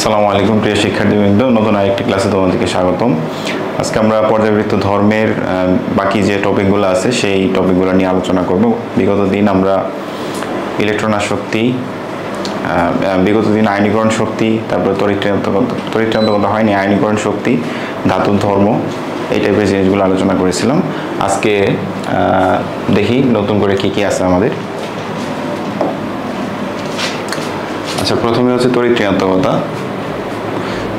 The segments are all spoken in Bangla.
আসসালামু আলাইকুম প্রিয় শিক্ষার্থীবৃন্দ, নতুন আরেকটি ক্লাসে তোমাদেরকে স্বাগতম। আজকে আমরা পর্যাবৃত্ত ধর্মের বাকি যে টপিকগুলো আছে সেই টপিকগুলো নিয়ে আলোচনা করব। বিগত দিন আমরা ইলেকট্রন আসক্তি, বিগত দিন আয়নীকরণ শক্তি, তারপরে তড়িৎ-ঋণাত্মকতা হয়নি, আয়নীকরণ শক্তি, ধাতুর ধর্ম, এই টাইপের জিনিসগুলো আলোচনা করেছিলাম। আজকে দেখি নতুন করে কি কি আছে আমাদের। আচ্ছা, প্রথমে হচ্ছে তড়িৎ-ঋণাত্মকতা।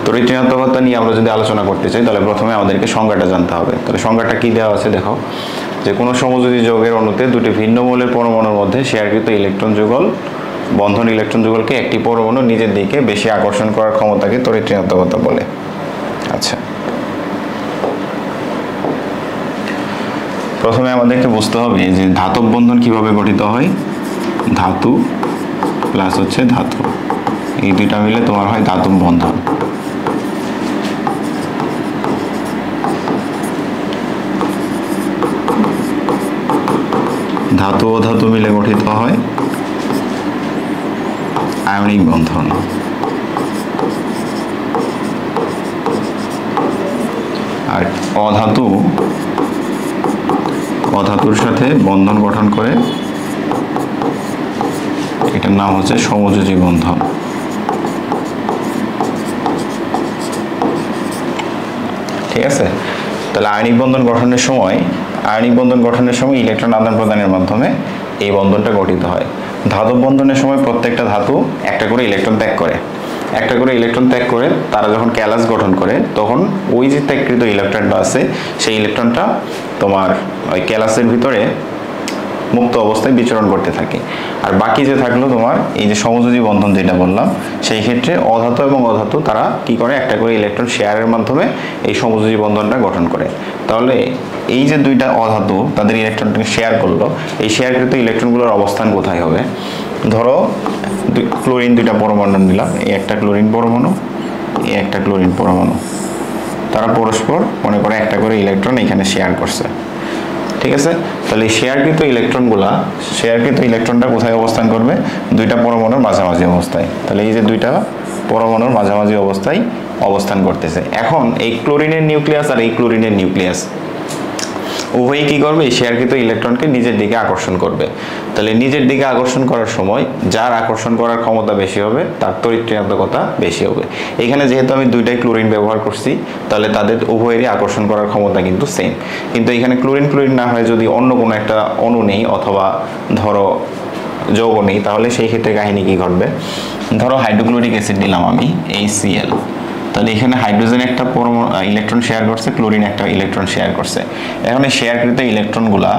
তড়িৎ-ঋণাত্মকতা নিয়ে আমরা যদি আলোচনা করতে চাই তাহলে প্রথমে আমাদেরকে সংজ্ঞাটা জানতে হবে। তাহলে সংজ্ঞাটা কি দেওয়া আছে দেখো, যে কোনো সমযোজী যৌগের অণুতে দুটি ভিন্ন মৌলের পরমাণুর মধ্যে শেয়ারকৃত ইলেকট্রন যুগল বন্ধন ইলেকট্রন যুগলকে একটি পরমাণু নিজের দিকে বেশি আকর্ষণ করার ক্ষমতাকে তড়িৎ-ঋণাত্মকতা বলে। আচ্ছা, প্রথমে আমাদেরকে বুঝতে হবে যে ধাতব বন্ধন কিভাবে গঠিত হয়। ধাতু প্লাস হচ্ছে ধাতু, এই দুইটা মিলে তোমার হয় ধাতব বন্ধন। ধাতু ও ধাতু মিলে গঠিত হয় আয়নিক বন্ধন। আর অধাতুর সাথে বন্ধন গঠন করে, এটার নাম হচ্ছে সমযোজী বন্ধন। ঠিক আছে, তাহলে আয়নিক বন্ধন গঠনের সময় ইলেকট্রন আদান প্রদানের মাধ্যমে এই বন্ধনটা গঠিত হয়। ধাতব বন্ধনের সময় প্রত্যেকটা ধাতু একটা করে ইলেকট্রন ত্যাগ করে তারা যখন ক্যালাস গঠন করে তখন ওই যে ত্যাগকৃত ইলেকট্রনটা আছে সেই ইলেকট্রনটা তোমার ওই ক্যালাসের ভিতরে মুক্ত অবস্থায় বিচরণ করতে থাকে। আর বাকি যে থাকলো তোমার এই যে সমযোজী বন্ধন যেটা বললাম, সেই ক্ষেত্রে অধাতু এবং অধাতু তারা কি করে, একটা করে ইলেকট্রন শেয়ারের মাধ্যমে এই সমযোজী বন্ধনটা গঠন করে। তাহলে এই যে দুইটা অধাতু তাদের ইলেকট্রনটাকে শেয়ার করলো, এই শেয়ারকৃত ইলেকট্রনগুলোর অবস্থান কোথায় হবে? ধরো ক্লোরিন দুইটা পরমাণু নিলাম, এই একটা ক্লোরিন পরমাণু, এই একটা ক্লোরিন পরমাণু, তারা পরস্পর মনে করে একটা করে ইলেকট্রন এখানে শেয়ার করছে। ঠিক আছে, তাহলে শেয়ারকৃত ইলেকট্রনটা কোথায় অবস্থান করবে? দুইটা পরমাণুর মাঝামাঝি অবস্থায়। তাহলে এই যে দুইটা পরমাণুর মাঝামাঝি অবস্থায় অবস্থান করতেছে। এখন এই ক্লোরিনের নিউক্লিয়াস আর এই ক্লোরিনের নিউক্লিয়াস উভয়ই কি করবে? এই শেয়ারকৃত ইলেকট্রনকে নিজের দিকে আকর্ষণ করবে। তাহলে নিজের দিকে আকর্ষণ করার সময় যার আকর্ষণ করার ক্ষমতা বেশি হবে তার তড়িৎ-ঋণাত্মকতা বেশি হবে। এখানে যেহেতু আমি দুইটাই ক্লোরিন ব্যবহার করছি, তাহলে তাদের উভয়েরই আকর্ষণ করার ক্ষমতা কিন্তু সেম। কিন্তু এখানে ক্লোরিন না হয় যদি অন্য কোনো একটা অণু নেই অথবা ধরো যৌগ নেই, তাহলে সেই ক্ষেত্রে কাহিনী কি ঘটবে? ধরো হাইড্রোক্লোরিক অ্যাসিড নিলাম আমি, HCl। তাহলে এখানে হাইড্রোজেন একটা ইলেকট্রন শেয়ার করছে, ক্লোরিন একটা ইলেকট্রন শেয়ার করছে। এখন এই শেয়ারকৃত ইলেকট্রনগুলা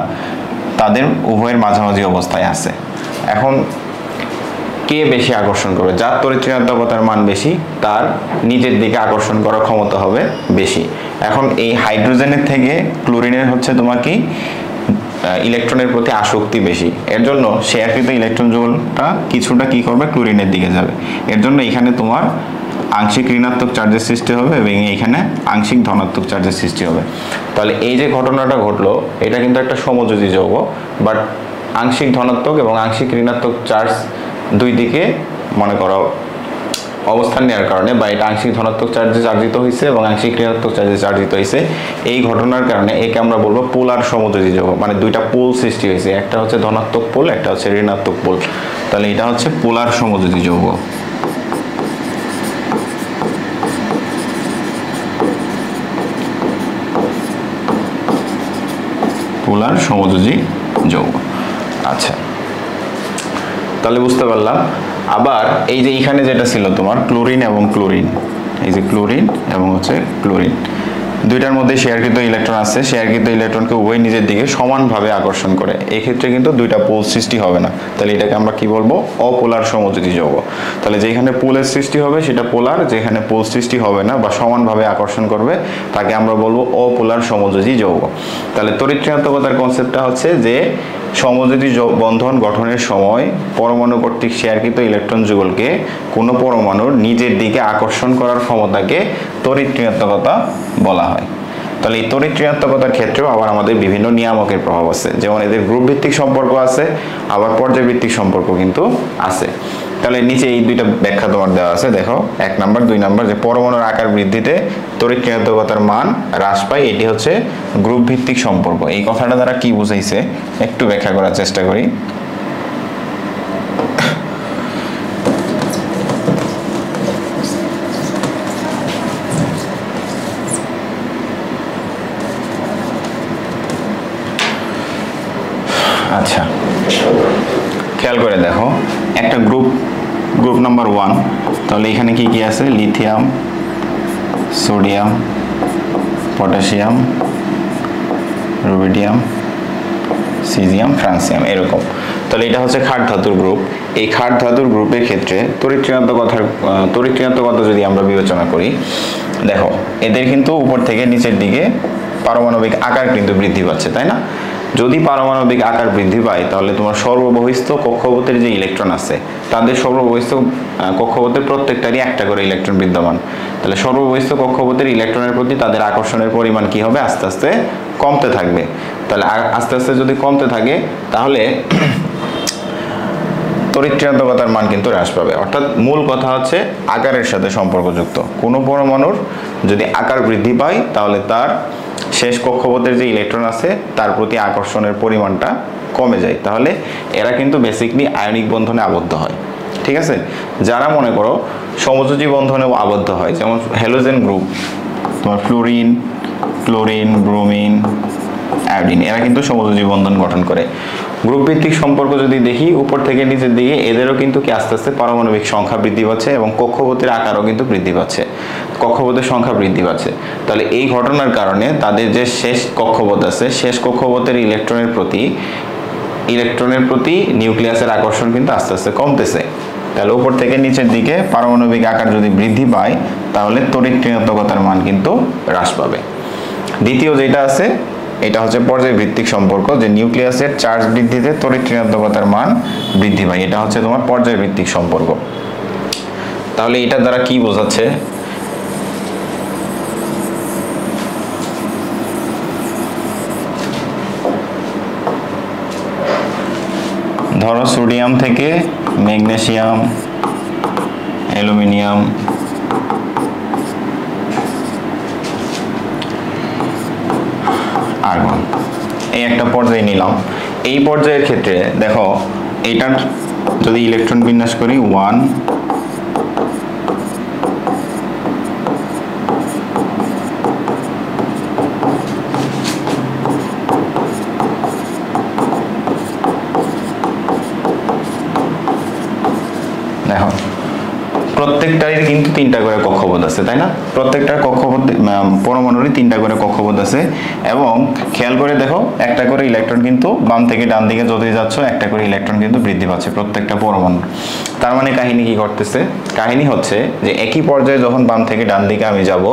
তাদের উভয়ের মাঝামাঝি অবস্থায় আছে। এখন কে বেশি আকর্ষণ করবে? যার তড়িৎ-ঋণাত্মকতার মান বেশি তার নিজের দিকে আকর্ষণ করার ক্ষমতা হবে বেশি। এখন এই হাইড্রোজেনের থেকে ক্লোরিনের হচ্ছে তোমার কি ইলেকট্রনের প্রতি আসক্তি বেশি, এর জন্য শেয়ারকৃত ইলেকট্রন যুগলটা কিছুটা কি করবে? ক্লোরিনের দিকে যাবে। এর জন্য এখানে তোমার আংশিক ঋণাত্মক চার্জের সৃষ্টি হবে এবং এখানে আংশিক ধনাত্মক চার্জের সৃষ্টি হবে। তাহলে এই যে ঘটনাটা ঘটলো এটা কিন্তু একটা সমযোজী যৌগ, বাট আংশিক ধনাত্মক এবং আংশিক ঋণাত্মক চার্জ দুই দিকে মনে করো অবস্থান নেওয়ার কারণে, বা এটা আংশিক ধনাত্মক চার্জে চার্জিত হয়েছে এবং আংশিক ঋণাত্মক চার্জে চার্জিত হয়েছে, এই ঘটনার কারণে একে আমরা বলবো পোলার সমযোজী যৌগ। মানে দুইটা পোল সৃষ্টি হয়েছে, একটা হচ্ছে ধনাত্মক পোল, একটা হচ্ছে ঋণাত্মক পোল। তাহলে এটা হচ্ছে পোলার সমযোজী যৌগ। পোলার সমযোজী যৌগ। আচ্ছা, তাহলে বুঝতে পারলাম। আবার এই যে এখানে যেটা ছিল তোমার ক্লোরিন এবং ক্লোরিন, এই যে ক্লোরিন এবং হচ্ছে ক্লোরিন, দুইটার মধ্যে শেয়ারকৃত ইলেকট্রন আছে, শেয়ারকৃত ইলেকট্রনকে উভয় নিজের দিকে সমানভাবে আকর্ষণ করে। এই ক্ষেত্রে কিন্তু দুইটা পোল সৃষ্টি হবে না। তাহলে এটাকে আমরা কি বলবো? অপোলার সমযোজী যৌগ। তাহলে যেখানে পোলের সৃষ্টি হবে সেটা পোলার, যেখানে পোল সৃষ্টি হবে না বা সমানভাবে আকর্ষণ করবে তাকে আমরা বলবো অপোলার সমযোজী যৌগ। তাহলে তড়িৎ-ঋণাত্মকতার কনসেপ্টটা হচ্ছে যে সমযোজী বন্ধন গঠনের সময় পরমাণু কর্তৃক শেয়ারকৃত ইলেকট্রন যুগলকে কোনো পরমাণুর নিজের দিকে আকর্ষণ করার ক্ষমতাকে তড়িৎ-ঋণাত্মকতা বলা হয়। তাহলে এই তড়িৎ-ঋণাত্মকতার ক্ষেত্রেও আবার আমাদের বিভিন্ন নিয়ামকের প্রভাব আছে, যেমন এদের গ্রুপ ভিত্তিক সম্পর্ক আছে, আবার পর্যায়ভিত্তিক সম্পর্ক কিন্তু আছে। তাহলে নিচে এই দুইটা ব্যাখ্যা তোমার দেওয়া আছে, দেখো 1 নাম্বার 2 নাম্বার, যে পরমাণুর আকার বৃদ্ধিতে তড়িৎ ঋণাত্মকতার মান হ্রাস পায়, এটি হচ্ছে গ্রুপ ভিত্তিক সম্পর্ক। এই কথাটা দ্বারা কি বুঝাইছে একটু ব্যাখ্যা করার চেষ্টা করি। আচ্ছা, খেয়াল করে দেখো, একটা গ্রুপ নাম্বার 1, তাহলে এখানে কি কি আছে? Lithium, sodium, potassium, rubidium, caesium, francium, এরকম। তাহলে এটা হচ্ছে খাট ধাতুর গ্রুপ। এই খাট ধাতুর গ্রুপের ক্ষেত্রে তড়িৎ ঋণাত্মকতা যদি আমরা বিবেচনা করি, দেখো এদের কিন্তু উপর থেকে নিচের দিকে পারমাণবিক আকার কিন্তু বৃদ্ধি পাচ্ছে, তাই না? যদি পারমাণবিক আকার বৃদ্ধি পায় তাহলে তোমার সর্ববহিস্থ কক্ষপথের যে ইলেকট্রন আছে, তাদের সর্ববহিস্থ কক্ষপথের প্রত্যেকটারই একটা করে ইলেকট্রন বিদ্যমান। তাহলে সর্ববহিস্থ কক্ষপথের ইলেকট্রনের প্রতি তাদের আকর্ষণের পরিমাণ কি হবে? আস্তে আস্তে কমতে থাকবে। তাহলে আস্তে আস্তে যদি কমতে থাকে তাহলে তড়িৎ ঋণাত্মকতার মান কিন্তু হ্রাস পাবে। অর্থাৎ মূল কথা হচ্ছে আকারের সাথে সম্পর্কযুক্ত। কোনো পরমাণুর যদি আকার বৃদ্ধি পায় তাহলে তার শেষ কক্ষপথের যে ইলেকট্রন আছে তার প্রতি আকর্ষণের পরিমাণটা কমে যায়। তাহলে এরা কিন্তু বেসিকলি আয়নিক বন্ধনে আবদ্ধ হয়, ঠিক আছে? যারা মনে করো সমযোজী বন্ধনেও আবদ্ধ হয়, যেমন হ্যালোজেন গ্রুপ, তোমার ফ্লোরিন, ক্লোরিন, ব্রোমিন, আয়োডিন, এরা কিন্তু সমযোজী বন্ধন গঠন করে। গ্রুপ ভিত্তিক সম্পর্ক যদি দেখি উপর থেকে নিচের দিকে, এদেরও কিন্তু কি আস্তে আস্তে পারমাণবিক সংখ্যা বৃদ্ধি পাচ্ছে এবং কক্ষপথের আকারও কিন্তু বৃদ্ধি পাচ্ছে, কক্ষপথের সংখ্যা বৃদ্ধি পাচ্ছে। তাহলে এই ঘটনার কারণে তাদের যে শেষ কক্ষপথ আছে, শেষ কক্ষপথের ইলেকট্রনের প্রতি নিউক্লিয়াসের আকর্ষণ কিন্তু আস্তে আস্তে কমতেছে। তাহলে উপর থেকে নিচের দিকে পারমাণবিক আকার যদি বৃদ্ধি পায় তাহলে তড়িৎ ঋণাত্মকতার মান কিন্তু হ্রাস পাবে। দ্বিতীয় যেটা আছে, এটা হচ্ছে পর্যায়ভিত্তিক সম্পর্ক, যে নিউক্লিয়াসের চার্জ বৃদ্ধিতে তড়িৎ ঋণাত্মকতার মান বৃদ্ধি পায়। এটা হচ্ছে তোমার পর্যায়ভিত্তিক সম্পর্ক। তাহলে এটা দ্বারা কি বোঝাচ্ছে? ধরো সোডিয়াম থেকে ম্যাগনেসিয়াম, অ্যালুমিনিয়াম, আর্গন, এই একটা পর্যায়ে নিলাম। এই পর্যায়ের ক্ষেত্রে দেখো এটার যদি ইলেকট্রন বিন্যাস করি 1, দেখো প্রত্যেকটারই কিন্তু 3টা করে কক্ষপথ আছে, তাই না? প্রত্যেকটার কক্ষপথ পরমাণুরই 3টা করে কক্ষপথ আছে এবং খেয়াল করে দেখো একটা করে ইলেকট্রন কিন্তু বাম থেকে ডান দিকে যতই যাচ্ছ একটা করে ইলেকট্রন কিন্তু বৃদ্ধি পাচ্ছে প্রত্যেকটা পরমাণু। তার মানে কাহিনী কি করতেছে? কাহিনী হচ্ছে যে একই পর্যায়ে যখন বাম থেকে ডান দিকে আমি যাব,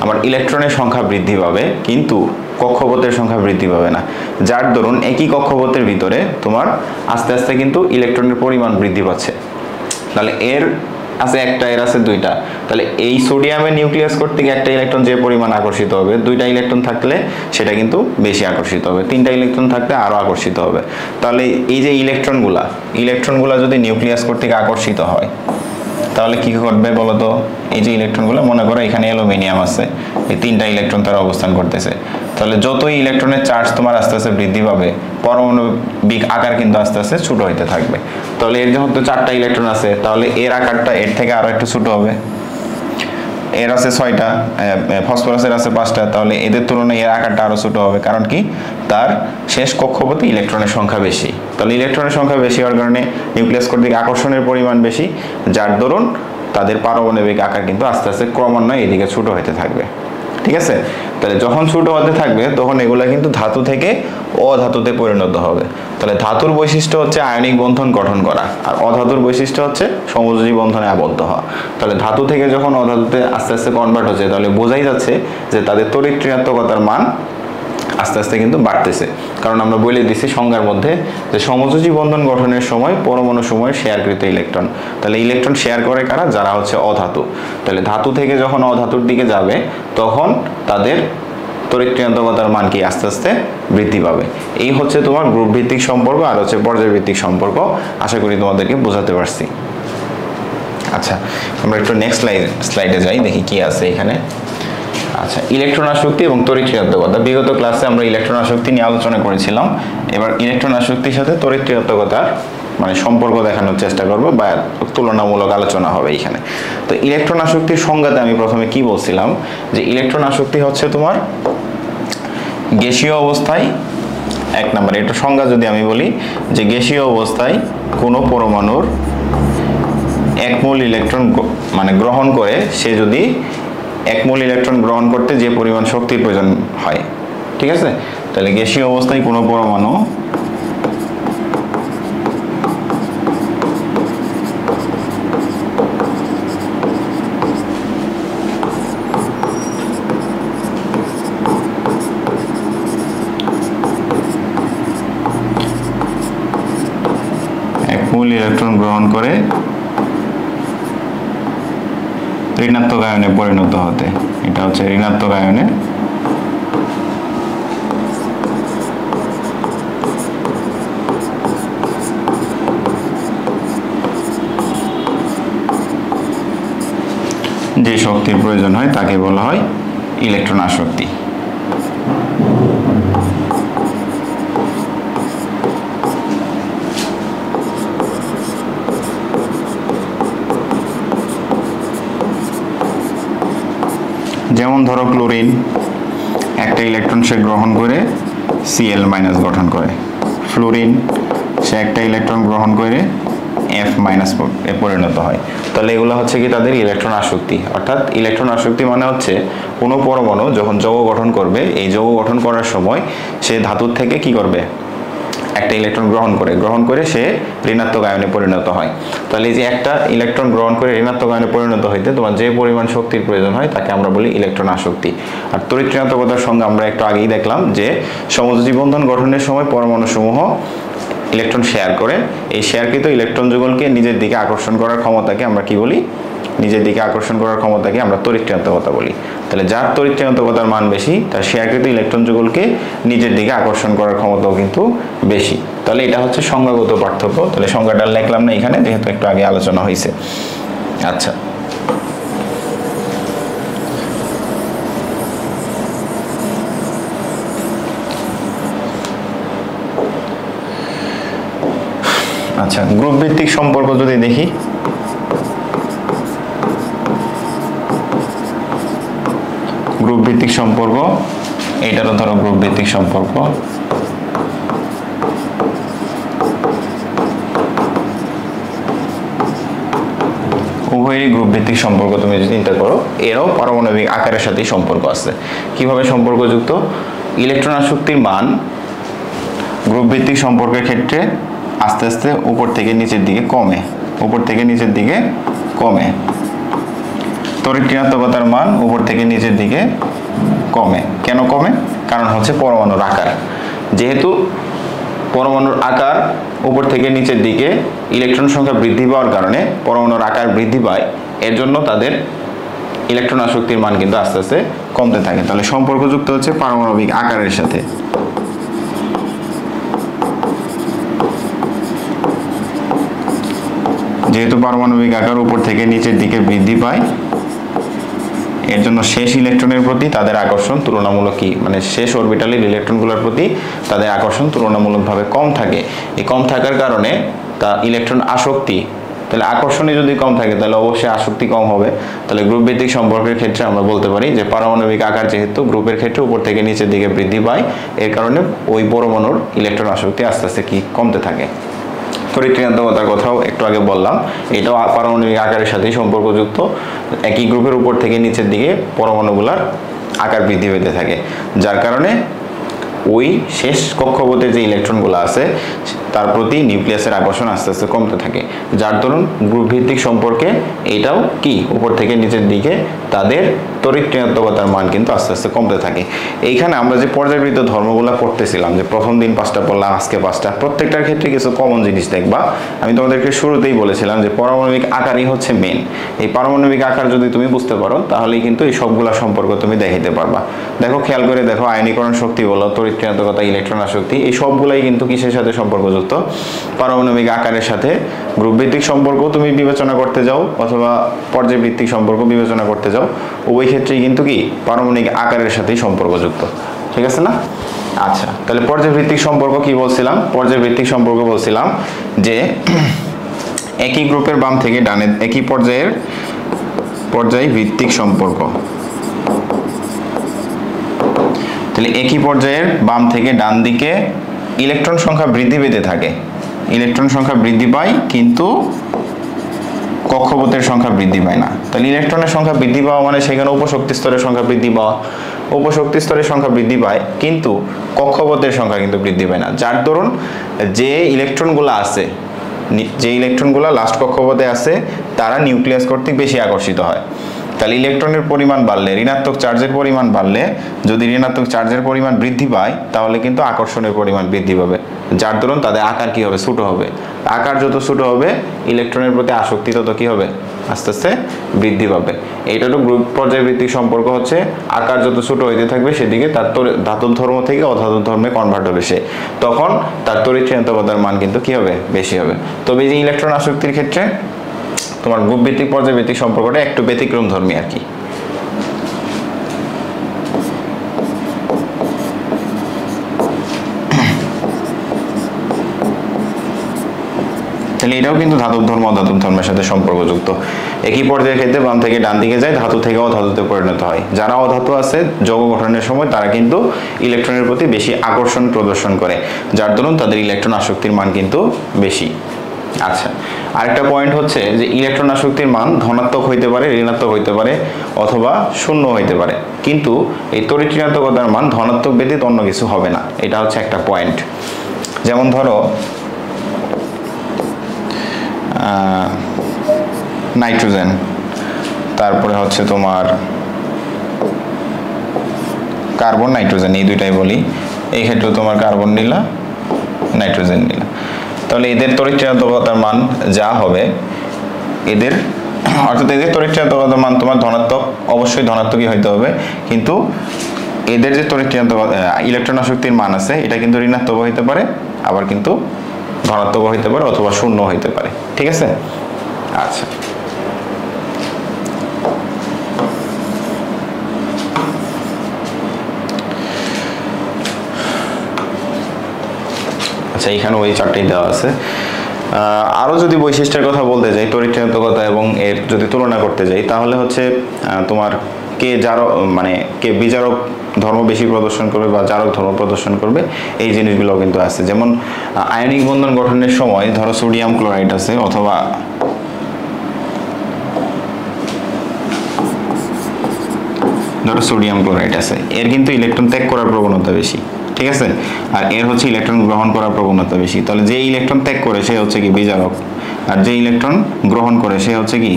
আমার ইলেকট্রনের সংখ্যা বৃদ্ধি পাবে কিন্তু কক্ষপথের সংখ্যা বৃদ্ধি পাবে না। যার দরুন একই কক্ষপথের ভিতরে তোমার আস্তে আস্তে কিন্তু ইলেকট্রনের পরিমাণ বৃদ্ধি পাচ্ছে। তাহলে এর আছে একটা, এর আছে 2টা। তাহলে এই সোডিয়ামের নিউক্লিয়াস করতে গিয়ে একটা ইলেকট্রন যে পরিমাণ আকর্ষিত হবে, 2টা ইলেকট্রন থাকলে সেটা কিন্তু বেশি আকর্ষিত হবে, 3টা ইলেকট্রন থাকলে আরো আকর্ষিত হবে। তাহলে এই যে ইলেকট্রনগুলা যদি নিউক্লিয়াস কর্তৃক আকর্ষিত হয় তাহলে কি ঘটবে বলো তো? এই যে ইলেকট্রনগুলো, মনে করো এখানে অ্যালুমিনিয়াম আছে, এই 3টা ইলেকট্রন তার অবস্থান করতেছে। তাহলে যতই ইলেকট্রনের চার্জ তোমার আস্তে আস্তে বৃদ্ধি পাবে, পারমাণবিক আকার কিন্তু আস্তে আস্তে ছোট হইতে থাকবে। তাহলে এর যেহেতু 4টা ইলেকট্রন আছে তাহলে এর আকারটা এর থেকে আরো একটু ছোট হবে। এর আছে 6টা, ফসফরাসের আছে 5টা, তাহলে এদের তুলনায় এর আকারটা আরো ছোট হবে। কারণ কি? তার শেষ কক্ষপথে ইলেকট্রনের সংখ্যা বেশি। তাহলে ইলেকট্রনের সংখ্যা বেশি হওয়ার কারণে নিউক্লিয়াস কর্তৃক আকর্ষণের পরিমাণ বেশি, যার দরুন তাদের পারমাণবিক আকার কিন্তু আস্তে আস্তে ক্রমান্বয়ে এদিকে ছোট হতে থাকবে, ঠিক আছে? তাহলে যখন ছোট হতে থাকবে তখন এগুলা কিন্তু ধাতু থেকে অধাতুতে পরিণত হবে। তাহলে ধাতুর বৈশিষ্ট্য হচ্ছে আয়নিক বন্ধন গঠন করা, আর অধাতুর বৈশিষ্ট্য হচ্ছে সমযোজী বন্ধনে আবদ্ধ হওয়া। তাহলে ধাতু থেকে যখন অধাতুতে আস্তে আস্তে কনভার্ট হচ্ছে তাহলে বোঝাই যাচ্ছে যে তাদের তড়িৎ ঋণাত্মকতার মান আস্তে আস্তে কিন্তু বাড়তেছে। কারণ আমরা বলে দিছি সংজ্ঞার মধ্যে যে সমযোজী বন্ধন গঠনের সময় পরমাণু সময়ের শেয়ারকৃত ইলেকট্রন। তাহলে ইলেকট্রন শেয়ার করে কারা? যারা হচ্ছে অধাতু। তাহলে ধাতু থেকে যখন অধাতুর দিকে যাবে তখন তাদের তড়িৎ ঋণাত্মকতার মান কি আস্তে আস্তে বৃদ্ধি পাবে। এই হচ্ছে তোমার গ্রুপ ভিত্তিক সম্পর্ক আর হচ্ছে পর্যায় ভিত্তিক সম্পর্ক। আশা করি তোমাদেরকে বোঝাতে পারছি। আচ্ছা, আমরা একটু নেক্সট স্লাইডে যাই, দেখি কি আছে এখানে। আচ্ছা, ইলেকট্রন আসক্তি এবং তড়িৎ ঋণাত্মকতা। বিগত ক্লাসে আমরা ইলেকট্রন আসক্তি নিয়ে আলোচনা করেছিলাম। এবার ইলেকট্রন আসক্তির সাথে তড়িৎ ঋণাত্মকতার মানে সম্পর্ক দেখানোর চেষ্টা করব, বা তুলনামূলক আলোচনা হবে এখানে। তো ইলেকট্রন আসক্তির সংজ্ঞাতে আমি প্রথমে কি বলছিলাম, যে ইলেকট্রন আসক্তি হচ্ছে তোমার গ্যাসীয় অবস্থায়, এক নম্বরে এটা সংজ্ঞা যদি আমি বলি, যে গ্যাসীয় অবস্থায় কোনো পরমাণুর এক মোল ইলেকট্রন মানে গ্রহণ করে, সে যদি এক মোল ইলেকট্রন গ্রহণ করতে যে পরিমাণ শক্তির প্রয়োজন হয়, ঠিক আছে? তাহলে গ্যাসীয় অবস্থায় কোনো পরমাণু এক মোল ইলেকট্রন গ্রহণ করে ঋণাত্মক আয়নে পরিণত হতে, এটা হচ্ছে ঋণাত্মক আয়নে যে শক্তির প্রয়োজন হয় তাকে বলা হয় ইলেকট্রন আসক্তি। যেমন ধরো ক্লোরিন, একটা ইলেকট্রন সে গ্রহণ করে Cl- গঠন করে। ফ্লোরিন, সে একটা ইলেকট্রন গ্রহণ করে F- এ পরিণত হয়। তাহলে এগুলো হচ্ছে কি তাদের ইলেকট্রন আসক্তি। অর্থাৎ ইলেকট্রন আসক্তি মানে হচ্ছে কোনো পরমাণু যখন যৌগ গঠন করবে, এই যৌগ গঠন করার সময় সে ধাতুর থেকে কি করবে, একটা ইলেকট্রন গ্রহণ করে সে ঋণাত্মক আয়নে পরিণত হয়। তাহলে এই যে একটা ইলেকট্রন গ্রহণ করে ঋণাত্মক আয়নে পরিণত হইতে তোমার যে পরিমাণ শক্তির প্রয়োজন হয় তাকে আমরা বলি ইলেকট্রন আসক্তি। আর তড়িৎ ঋণাত্মকতার সঙ্গে আমরা একটু আগেই দেখলাম যে সমযোজী বন্ধন গঠনের সময় পরমাণু সমূহ ইলেকট্রন শেয়ার করে, এই শেয়ারকৃত ইলেকট্রন যুগলকে নিজের দিকে আকর্ষণ করার ক্ষমতাকে আমরা কি বলি, নিজের দিকে আকর্ষণ করার ক্ষমতাকে আমরা তড়িৎ ঋণাত্মকতা বলি। তাহলে যার তড়িৎ ঋণাত্মকতার মান বেশি, তার শেয়ারকৃত ইলেকট্রন যুগলকে নিজের দিকে আকর্ষণ করার ক্ষমতাও কিন্তু বেশি। তাহলে এটা হচ্ছে সংজ্ঞাগত পার্থক্য। তাহলে সংজ্ঞাটা লিখলাম না এখানে, যেহেতু একটু আগে আলোচনা হয়েছে। আচ্ছা, আচ্ছা, গ্রুপ ভিত্তিক সম্পর্ক যদি দেখি, গ্রুপ ভিত্তিক সম্পর্ক, এইটারও ধরো গ্রুপ ভিত্তিক সম্পর্ক। উভয়েরই গ্রুপ ভিত্তিক সম্পর্ক তুমি যদি চিন্তা করো, এরাও পারমাণবিক আকারের সাথে সম্পর্ক আছে। কিভাবে সম্পর্কযুক্ত? ইলেকট্রন আসক্তির মান গ্রুপ ভিত্তিক সম্পর্কের ক্ষেত্রে আস্তে আস্তে উপর থেকে নিচের দিকে কমে, উপর থেকে নিচের দিকে কমে। তড়িৎ ঋণাত্মকতার মান উপর থেকে নিচের দিকে কমে। কেন কমে? কারণ হচ্ছে পরমাণুর আকার। যেহেতু পরমাণুর আকার উপর থেকে নিচের দিকে ইলেকট্রন সংখ্যা বৃদ্ধি পাওয়ার কারণে পরমাণুর আকার বৃদ্ধি পায়, এর জন্য তাদের ইলেকট্রন আসক্তির মান কিন্তু আস্তে আস্তে কমতে থাকে। তাহলে সম্পর্কযুক্ত হচ্ছে পারমাণবিক আকারের সাথে। যেহেতু পারমাণবিক আকার উপর থেকে নিচের দিকে বৃদ্ধি পায়, এর জন্য শেষ ইলেকট্রনের প্রতি তাদের আকর্ষণ তুলনামূলক কি, মানে শেষ অরবিটালের ইলেকট্রনগুলোর প্রতি তাদের আকর্ষণ তুলনামূলকভাবে কম থাকে। এই কম থাকার কারণে তা ইলেকট্রন আসক্তি, তাহলে আকর্ষণই যদি কম থাকে তাহলে অবশ্যই আসক্তি কম হবে। তাহলে গ্রুপ ভিত্তিক সম্পর্কের ক্ষেত্রে আমরা বলতে পারি যে পারমাণবিক আকার যেহেতু গ্রুপের ক্ষেত্রে উপর থেকে নিচের দিকে বৃদ্ধি পায়, এর কারণে ওই পরমাণুর ইলেকট্রন আসক্তি আস্তে আস্তে কি কমতে থাকে। তড়িৎ ঋণাত্মকতার কথাও একটু আগে বললাম, এটাও পারমাণবিক আকারের সাথেই সম্পর্কযুক্ত। একই গ্রুপের উপর থেকে নিচের দিকে পরমাণুগুলার আকার বৃদ্ধি পেতে থাকে, যার কারণে ওই শেষ কক্ষপথে যে ইলেকট্রনগুলো আছে তার প্রতি নিউক্লিয়াসের আকর্ষণ আস্তে আস্তে কমতে থাকে, যার দরুন গ্রুপ ভিত্তিক সম্পর্কে এটাও কি উপর থেকে নিচের দিকে তাদের তড়িৎ ঋণাত্মকতার মান কিন্তু আস্তে আস্তে কমতে থাকে। এইখানে আমরা যে পর্যায়বৃত্ত ধর্মগুলো পড়তেছিলাম, যে প্রথম দিন 5টা পড়লাম, আজকে 5টা, প্রত্যেকটার ক্ষেত্রে কিছু কমন জিনিস দেখবা। আমি তোমাদেরকে শুরুতেই বলেছিলাম যে পারমাণবিক আকারই হচ্ছে মেন। এই পারমাণবিক আকার যদি তুমি বুঝতে পারো তাহলেই কিন্তু এই সবগুলা সম্পর্ক তুমি দেখাইতে পারবা। দেখো, খেয়াল করে দেখো, আয়নীকরণ শক্তি বলো, তড়িৎ ঋণাত্মকতা, ইলেকট্রন আসক্তি, এই সবগুলাই কিন্তু কিসের সাথে সম্পর্কযুক্ত? সম্পর্কযুক্ত। পারমাণবিক আকারের সাথে গ্রুপ ভিত্তিক সম্পর্ক তুমি বিবেচনা করতে যাও অথবা পর্যায়ভিত্তিক সম্পর্ক বিবেচনা করতে যাও, উভয় ক্ষেত্রেই কিন্তু কি পারমাণবিক আকারের সাথেই সম্পর্কযুক্ত। ঠিক আছে না? আচ্ছা, তাহলে পর্যায়ভিত্তিক সম্পর্ক কি বলছিলাম? পর্যায়ভিত্তিক সম্পর্ক বলছিলাম যে একই গ্রুপের বাম থেকে ডানে, একই পর্যায়ভিত্তিক সম্পর্ক। তাহলে একই পর্যায়ের বাম থেকে ডান দিকে ইলেকট্রন সংখ্যা বৃদ্ধি পেতে থাকে, ইলেকট্রন সংখ্যা বৃদ্ধি পায় কিন্তু কক্ষপথের সংখ্যা বৃদ্ধি পায় না। তাহলে ইলেকট্রনের সংখ্যা বৃদ্ধি পাওয়া মানে সেখানে উপশক্তি স্তরের সংখ্যা বৃদ্ধি পাওয়া, উপশক্তি স্তরের সংখ্যা বৃদ্ধি পায় কিন্তু কক্ষপথের সংখ্যা কিন্তু বৃদ্ধি পায় না। যার দরুন যে ইলেকট্রনগুলো আছে, যে ইলেকট্রনগুলো লাস্ট কক্ষপথে আছে তারা নিউক্লিয়াস কর্তৃক বেশি আকর্ষিত হয়। তাহলে ইলেকট্রনের পরিমাণ বাড়লে, ঋণাত্মক চার্জের পরিমাণ বাড়লে, যদি ঋণাত্মক চার্জের পরিমাণ বৃদ্ধি পায় তাহলে কিন্তু আকর্ষণের পরিমাণ বৃদ্ধি পাবে, যার দরুন তাদের আকার কি হবে? ছোট হবে। আকার যত ছোট হবে ইলেকট্রনের প্রতি আসক্তি তত কি হবে? আস্তে আস্তে বৃদ্ধি পাবে। এইটা তো গ্রুপ পর্যায়ভিত্তিক সম্পর্ক হচ্ছে, আকার যত ছোট হইতে থাকবে সেদিকে তার ধাতব ধর্ম থেকে অধাতব ধর্মে কনভার্ট হবে সে, তখন তার তড়িৎ ঋণাত্মকতার মান কিন্তু কি হবে? বেশি হবে। তবে এই যে ইলেকট্রন আসক্তির ক্ষেত্রে তোমার গ্রুপ ভিত্তিক পর্যায়ভিত্তিক সম্পর্কটা একটু ব্যতিক্রম ধর্মী আর কি। তাহলে এটাও কিন্তু ধাতব ধর্ম অধাতব ধর্মের সাথে সম্পর্কযুক্ত। একই পর্যায়ের ক্ষেত্রে বাম থেকে ডান দিকে যায়, ধাতু থেকে অধাতুতে পরিণত হয়। যারা অধাতু আছে যৌগ গঠনের সময় তারা কিন্তু ইলেকট্রনের প্রতি বেশি আকর্ষণ প্রদর্শন করে, যার দরুন তাদের ইলেকট্রন আসক্তির মান কিন্তু বেশি। আচ্ছা, আরেকটা পয়েন্ট হচ্ছে যে ইলেকট্রন আসক্তির মান ধনাত্মক হইতে পারে, ঋণাত্মক হইতে পারে অথবা শূন্য হইতে পারে, কিন্তু এই তড়িৎ ঋণাত্মকতার মান ধনাত্মক ব্যতীত অন্য কিছু হবে না। এটা হচ্ছে একটা পয়েন্ট। যেমন ধরো নাইট্রোজেন, তারপরে হচ্ছে তোমার কার্বন, নাইট্রোজেন, এই দুইটাই বলি। এই ক্ষেত্রে তোমার কার্বন নিলা, নাইট্রোজেন নিলা, তাহলে এদের তড়িৎ ঋণাত্মকতার মান যা হবে, এদের অর্থাৎ এদের তড়িৎ ঋণাত্মকতার মান তোমার ধনাত্মক, অবশ্যই ধনাত্মকই হইতে হবে, কিন্তু এদের যে তড়িৎ ঋণাত্মকতা ইলেকট্রন আসক্তির মান আছে এটা কিন্তু ঋণাত্মক হইতে পারে, আবার কিন্তু ধনাত্মক হইতে পারে অথবা শূন্য হইতে পারে। ঠিক আছে? আচ্ছা, আচ্ছা এখানে ওই চারটেই দেওয়া আছে। আরো যদি বৈশিষ্ট্যের কথা বলতে যাই, তড়িৎ ঋণাত্মকতা এবং এর যদি তুলনা করতে যাই, তাহলে হচ্ছে তোমার কে জারক মানে কে বিজারক ধর্ম বেশি প্রদর্শন করবে বা জারক ধর্ম প্রদর্শন করবে, এই জিনিসগুলো কিন্তু আছে। যেমন আয়নিক বন্ধন গঠনের সময় ধরো সোডিয়াম ক্লোরাইড আছে অথবা ধরো সোডিয়াম ক্লোরাইড আছে, এর কিন্তু ইলেকট্রন ত্যাগ করার প্রবণতা বেশি। ঠিক আছে? আর এর হচ্ছে ইলেকট্রন গ্রহণ করার প্রবণতা বেশি। তাহলে যে ইলেকট্রন ত্যাগ করে সে হচ্ছে কি বিজারক, আর যে ইলেকট্রন গ্রহণ করে সে হচ্ছে কি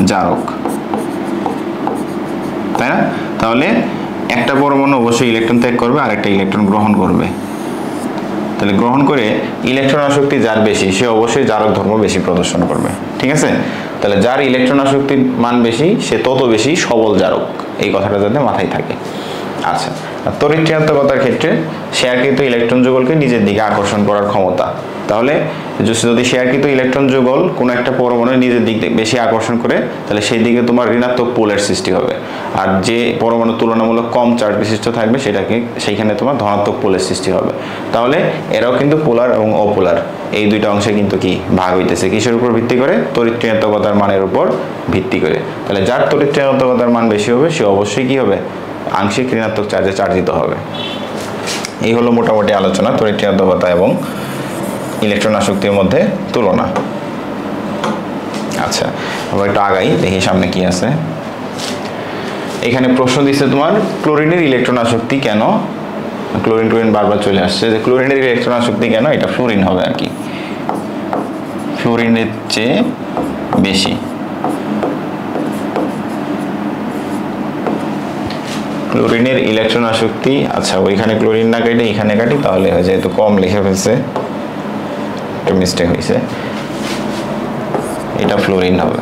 জারক, তাই না? তাহলে একটা পরমাণু অবশ্যই ইলেকট্রন ত্যাগ করবে আর একটা ইলেকট্রন গ্রহণ করবে। তাহলে গ্রহণ করে ইলেকট্রন আসক্তি যার বেশি সে অবশ্যই জারক ধর্ম বেশি প্রদর্শন করবে। ঠিক আছে? তাহলে যার ইলেকট্রন আসক্তির মান বেশি সে তত বেশি সবল জারক, এই কথাটা যাতে মাথায় থাকে। আচ্ছা, তড়িৎ ঋণাত্মকতার ক্ষেত্রে শেয়ারকৃত ইলেকট্রন যুগলকে নিজের দিকে আকর্ষণ করার ক্ষমতা। তাহলে যদি শেয়ারকৃত ইলেকট্রন যুগল কোনো একটা পরমাণু নিজের দিক বেশি আকর্ষণ করে তাহলে সেই দিকে তোমার ঋণাত্মক পোলের সৃষ্টি হবে, আর যে পরমাণু তুলনামূলক কম চার্জ বিশিষ্ট থাকবে সেটাকে সেইখানে তোমার ধনাত্মক পোলের সৃষ্টি হবে। তাহলে এরাও কিন্তু পোলার এবং অপোলার এই দুইটা অংশে কিন্তু কি ভাগ হইতেছে, কিসের উপর ভিত্তি করে? তড়িৎ ঋণাত্মকতার মানের উপর ভিত্তি করে। তাহলে যার তড়িৎ ঋণাত্মকতার মান বেশি হবে সে অবশ্যই কি হবে? আংশিক ঋণাত্মক চার্জে চার্জিত হবে। এই হলো মোটামুটি আলোচনা তড়িৎ ঋণাত্মকতা এবং ইলেকট্রন আসক্তির মধ্যে তুলনা। আচ্ছা, আবার একটু আগাই দেখি সামনে কি আছে। এখানে প্রশ্ন দিচ্ছে তোমার ক্লোরিনের ইলেকট্রন আসক্তি কেন, ক্লোরিন বারবার চলে আসছে যে ক্লোরিনের ইলেকট্রন আসক্তি কেন, এটা ফ্লোরিন হবে আর কি, ফ্লোরিনের চেয়ে বেশি। ক্লোরিনের ইলেকট্রন আসক্তি, আচ্ছা ওইখানে ক্লোরিন না কেটে এখানে কাটি তাহলে হয়ে যায়, তো কম লিখে ফেলছে, একটা মিস্টেক হয়েছে, এটা ফ্লোরিন হবে।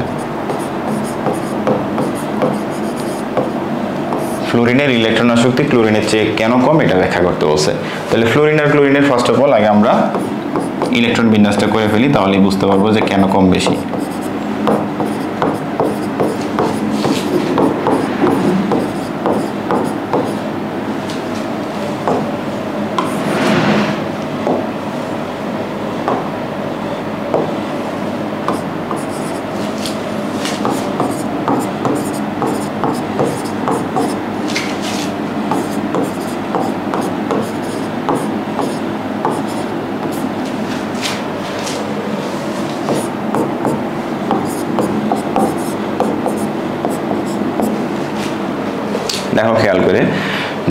ফ্লোরিনের ইলেকট্রন আসক্তি ক্লোরিনের চেয়ে কেন কম এটা ব্যাখ্যা করতে বলছে। তাহলে ফ্লোরিন আর ক্লোরিনের ফার্স্ট অফ অল আগে আমরা ইলেকট্রন বিন্যাসটা করে ফেলি, তাহলেই বুঝতে পারবো যে কেন কম বেশি। দেখো খেয়াল করে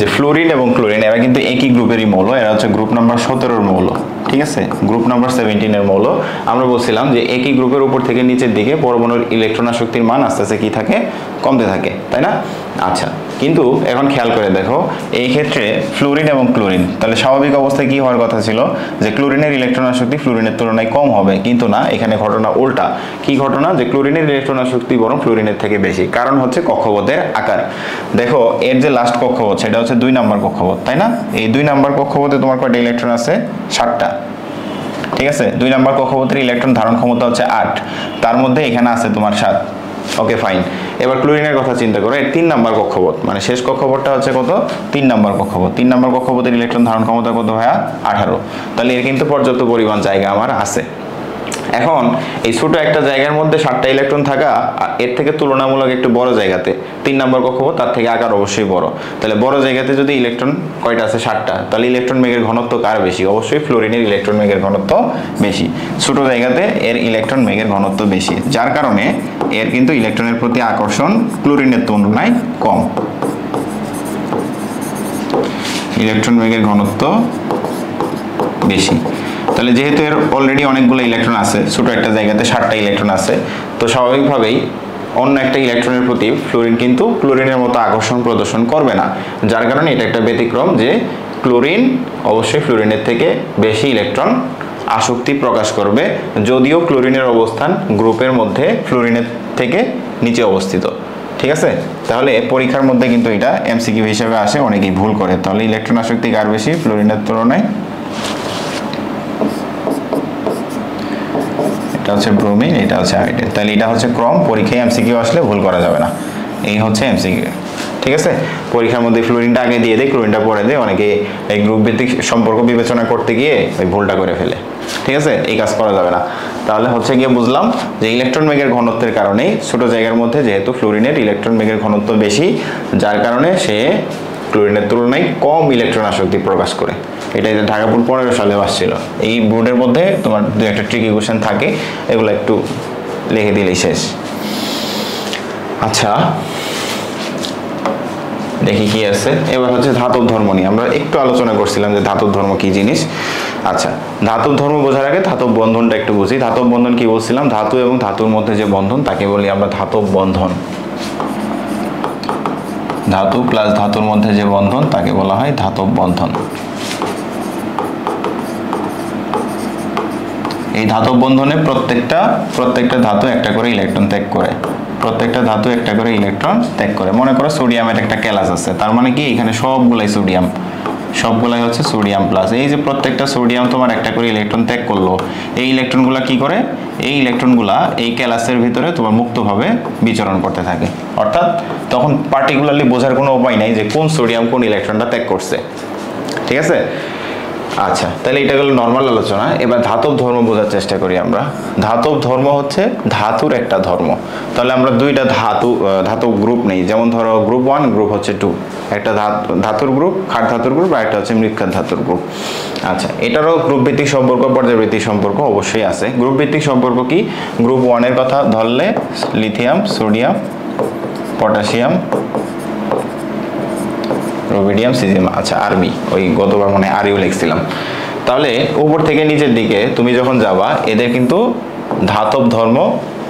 যে ফ্লোরিন এবং ক্লোরিন এরা কিন্তু একই গ্রুপেরই মৌল, এরা হচ্ছে গ্রুপ নাম্বার 17 মৌল, ঠিক আছে, গ্রুপ নাম্বার 17 মৌল। আমরা বলছিলাম যে একই গ্রুপের উপর থেকে নিচের দিকে পরমাণুর ইলেকট্রন আসক্তির মান আস্তে আস্তে কি থাকে, কমতে থাকে, তাই না? আচ্ছা, কিন্তু এখন খেয়াল করে দেখো এই ক্ষেত্রে ফ্লোরিন এবং ক্লোরিন, তাহলে স্বাভাবিক অবস্থায় কি হওয়ার কথা ছিল যে ক্লোরিনের ইলেকট্রন আসক্তি ফ্লোরিনের তুলনায় কম হবে, কিন্তু না, এখানে ঘটনা উল্টা। কি ঘটনা? যে ক্লোরিনের ইলেকট্রন আসক্তি বরং ফ্লোরিনের থেকে বেশি। কারণ হচ্ছে কক্ষপথের আকার। দেখো এর যে লাস্ট কক্ষপথ সেটা হচ্ছে 2 নম্বর কক্ষপথ, তাই না? এই 2 নম্বর কক্ষপথে তোমার কয়টা ইলেকট্রন আছে? 7টা, ঠিক আছে। 2 নম্বর কক্ষপথের ইলেকট্রন ধারণ ক্ষমতা হচ্ছে 8, তার মধ্যে এখানে আছে তোমার 7। Okay fine. এবার ক্লোরিনের কথা চিন্তা করো, এর 3 নম্বর কক্ষপথ, মানে শেষ কক্ষপথটা হচ্ছে কত? 3 নম্বর কক্ষপথ। 3 নম্বর কক্ষপথের ইলেকট্রন ধারণ ক্ষমতা কত ভাইয়া? 18। তাহলে এর কিন্তু পর্যাপ্ত পরিমাণ জায়গা আমার আছে। এখন এই ছোট একটা জায়গার মধ্যে 7টা ইলেকট্রন থাকা এর থেকে তুলনামূলক একটু বড় জায়গাতে 3 নম্বর কক্ষপথ, তার থেকে আকার অবশ্যই বড়। তাহলে বড় জায়গাতে যদি ইলেকট্রন কয়টা আছে? 7টা, তাহলে ইলেকট্রন বেগের ঘনত্ব কার বেশি? অবশ্যই ফ্লোরিনের ইলেকট্রন বেগের ঘনত্ব বেশি। ছোট জায়গাতে এর ইলেকট্রন বেগের ঘনত্ব বেশি, যার কারণে এর কিন্তু ইলেকট্রনের প্রতি আকর্ষণ ক্লোরিনের তুলনায় কম। ইলেকট্রন বেগের ঘনত্ব বেশি। তাহলে যেহেতু এর অলরেডি অনেকগুলো ইলেকট্রন আছে, ছোট একটা জায়গাতে 7টা ইলেকট্রন আছে, তো স্বাভাবিকভাবেই অন্য একটা ইলেকট্রনের প্রতি ফ্লোরিন কিন্তু ক্লোরিনের মতো আকর্ষণ প্রদর্শন করবে না, যার কারণে এটা একটা ব্যতিক্রম যে ক্লোরিন অবশ্যই ফ্লোরিনের থেকে বেশি ইলেকট্রন আসক্তি প্রকাশ করবে, যদিও ক্লোরিনের অবস্থান গ্রুপের মধ্যে ফ্লোরিনের থেকে নিচে অবস্থিত, ঠিক আছে। তাহলে পরীক্ষার মধ্যে কিন্তু এটা এমসিকিউ হিসেবে আসে, অনেকেই ভুল করে। তাহলে ইলেকট্রন আসক্তি কার বেশি? ফ্লোরিনের তুলনায়। এটা হচ্ছে ব্রোমিন, এটা হচ্ছে আয়োডিন। তাহলে এটা হচ্ছে ক্রম, পরীক্ষায় এমসিকিউ আসলে ভুল করা যাবে না। এই হচ্ছে এমসিকিউ, ঠিক আছে। পরীক্ষার মধ্যে ফ্লোরিনটা আগে দিয়ে দেয়, ক্লোরিনটা পরে দেয়, অনেকে এই গ্রুপ ভিত্তিক সম্পর্ক বিবেচনা করতে গিয়ে ওই ভুলটা করে ফেলে, ঠিক আছে। এই কাজ করা যাবে না। তাহলে হচ্ছে গিয়ে বুঝলাম যে ইলেকট্রন বেগের ঘনত্বের কারণে ছোট জায়গার মধ্যে যেহেতু ফ্লোরিনের ইলেকট্রন বেগের ঘনত্ব বেশি, যার কারণে সে ক্লোরিনের তুলনায় কম ইলেকট্রন আসক্তি প্রকাশ করে। এটা ঢাকা বোর্ড 15 সালে আসছিল। এই বোর্ডের মধ্যে তোমার 2-একটা ট্রিকি কোশ্চেন থাকে, এগুলো একটু লিখে দিলেই শেষ। আচ্ছা, দেখি কি আছে। এবার হচ্ছে ধাতব ধর্ম নিয়ে আমরা একটু আলোচনা করছিলাম যে ধাতব ধর্ম কি জিনিস। আচ্ছা, ধাতব ধর্ম বোঝার আগে ধাতব বন্ধনটা একটু বুঝি। ধাতব বন্ধন কি বলছিলাম? ধাতু এবং ধাতুর মধ্যে যে বন্ধন তাকে বলি আমরা ধাতব বন্ধন। ধাতু প্লাস ধাতুর মধ্যে যে বন্ধন তাকে বলা হয় ধাতব বন্ধন। এই ধাতব বন্ধনে প্রত্যেকটা ধাতু একটা করে ইলেকট্রন ত্যাগ করে, প্রত্যেকটা ধাতু একটা করে ইলেকট্রন ত্যাগ করে। মনে করো সোডিয়ামের একটা ক্যালাস আছে, তার মানে কি এখানে সবগুলাই সোডিয়াম, সবগুলাই হচ্ছে সোডিয়াম প্লাস। এই যে প্রত্যেকটা সোডিয়াম তোমার একটা করে ইলেকট্রন ত্যাগ করলো, এই ইলেকট্রনগুলা কি করে? এই ইলেকট্রনগুলা এই ক্যালাসের ভিতরে তোমার মুক্তভাবে বিচরণ করতে থাকে। অর্থাৎ তখন পার্টিকুলারলি বোঝার কোনো উপায় নাই যে কোন সোডিয়াম কোন ইলেকট্রনটা ত্যাগ করছে, ঠিক আছে। আচ্ছা, তাহলে এটা গেল নর্মাল আলোচনা। এবার ধাতব ধর্ম বোঝার চেষ্টা করি আমরা। ধাতব ধর্ম হচ্ছে ধাতুর একটা ধর্ম। তাহলে আমরা 2টা ধাতব গ্রুপ নেই, যেমন ধরো গ্রুপ 1, গ্রুপ হচ্ছে 2, একটা ধাতুর গ্রুপ, ক্ষার ধাতুর গ্রুপ, আর একটা হচ্ছে মৃৎক্ষার ধাতুর গ্রুপ। আচ্ছা, এটারও গ্রুপ ভিত্তিক সম্পর্ক, পর্যায়ভিত্তিক সম্পর্ক অবশ্যই আছে। গ্রুপ ভিত্তিক সম্পর্ক কি? গ্রুপ 1 এর কথা ধরলে lithium, sodium, potassium, rubidium, caesium. আচ্ছা, আরবি ওই গতবার মনে আরইউ লিখছিলাম। তাহলে উপর থেকে নিচের দিকে তুমি যখন যাবা, এদের কিন্তু ধাতব ধর্ম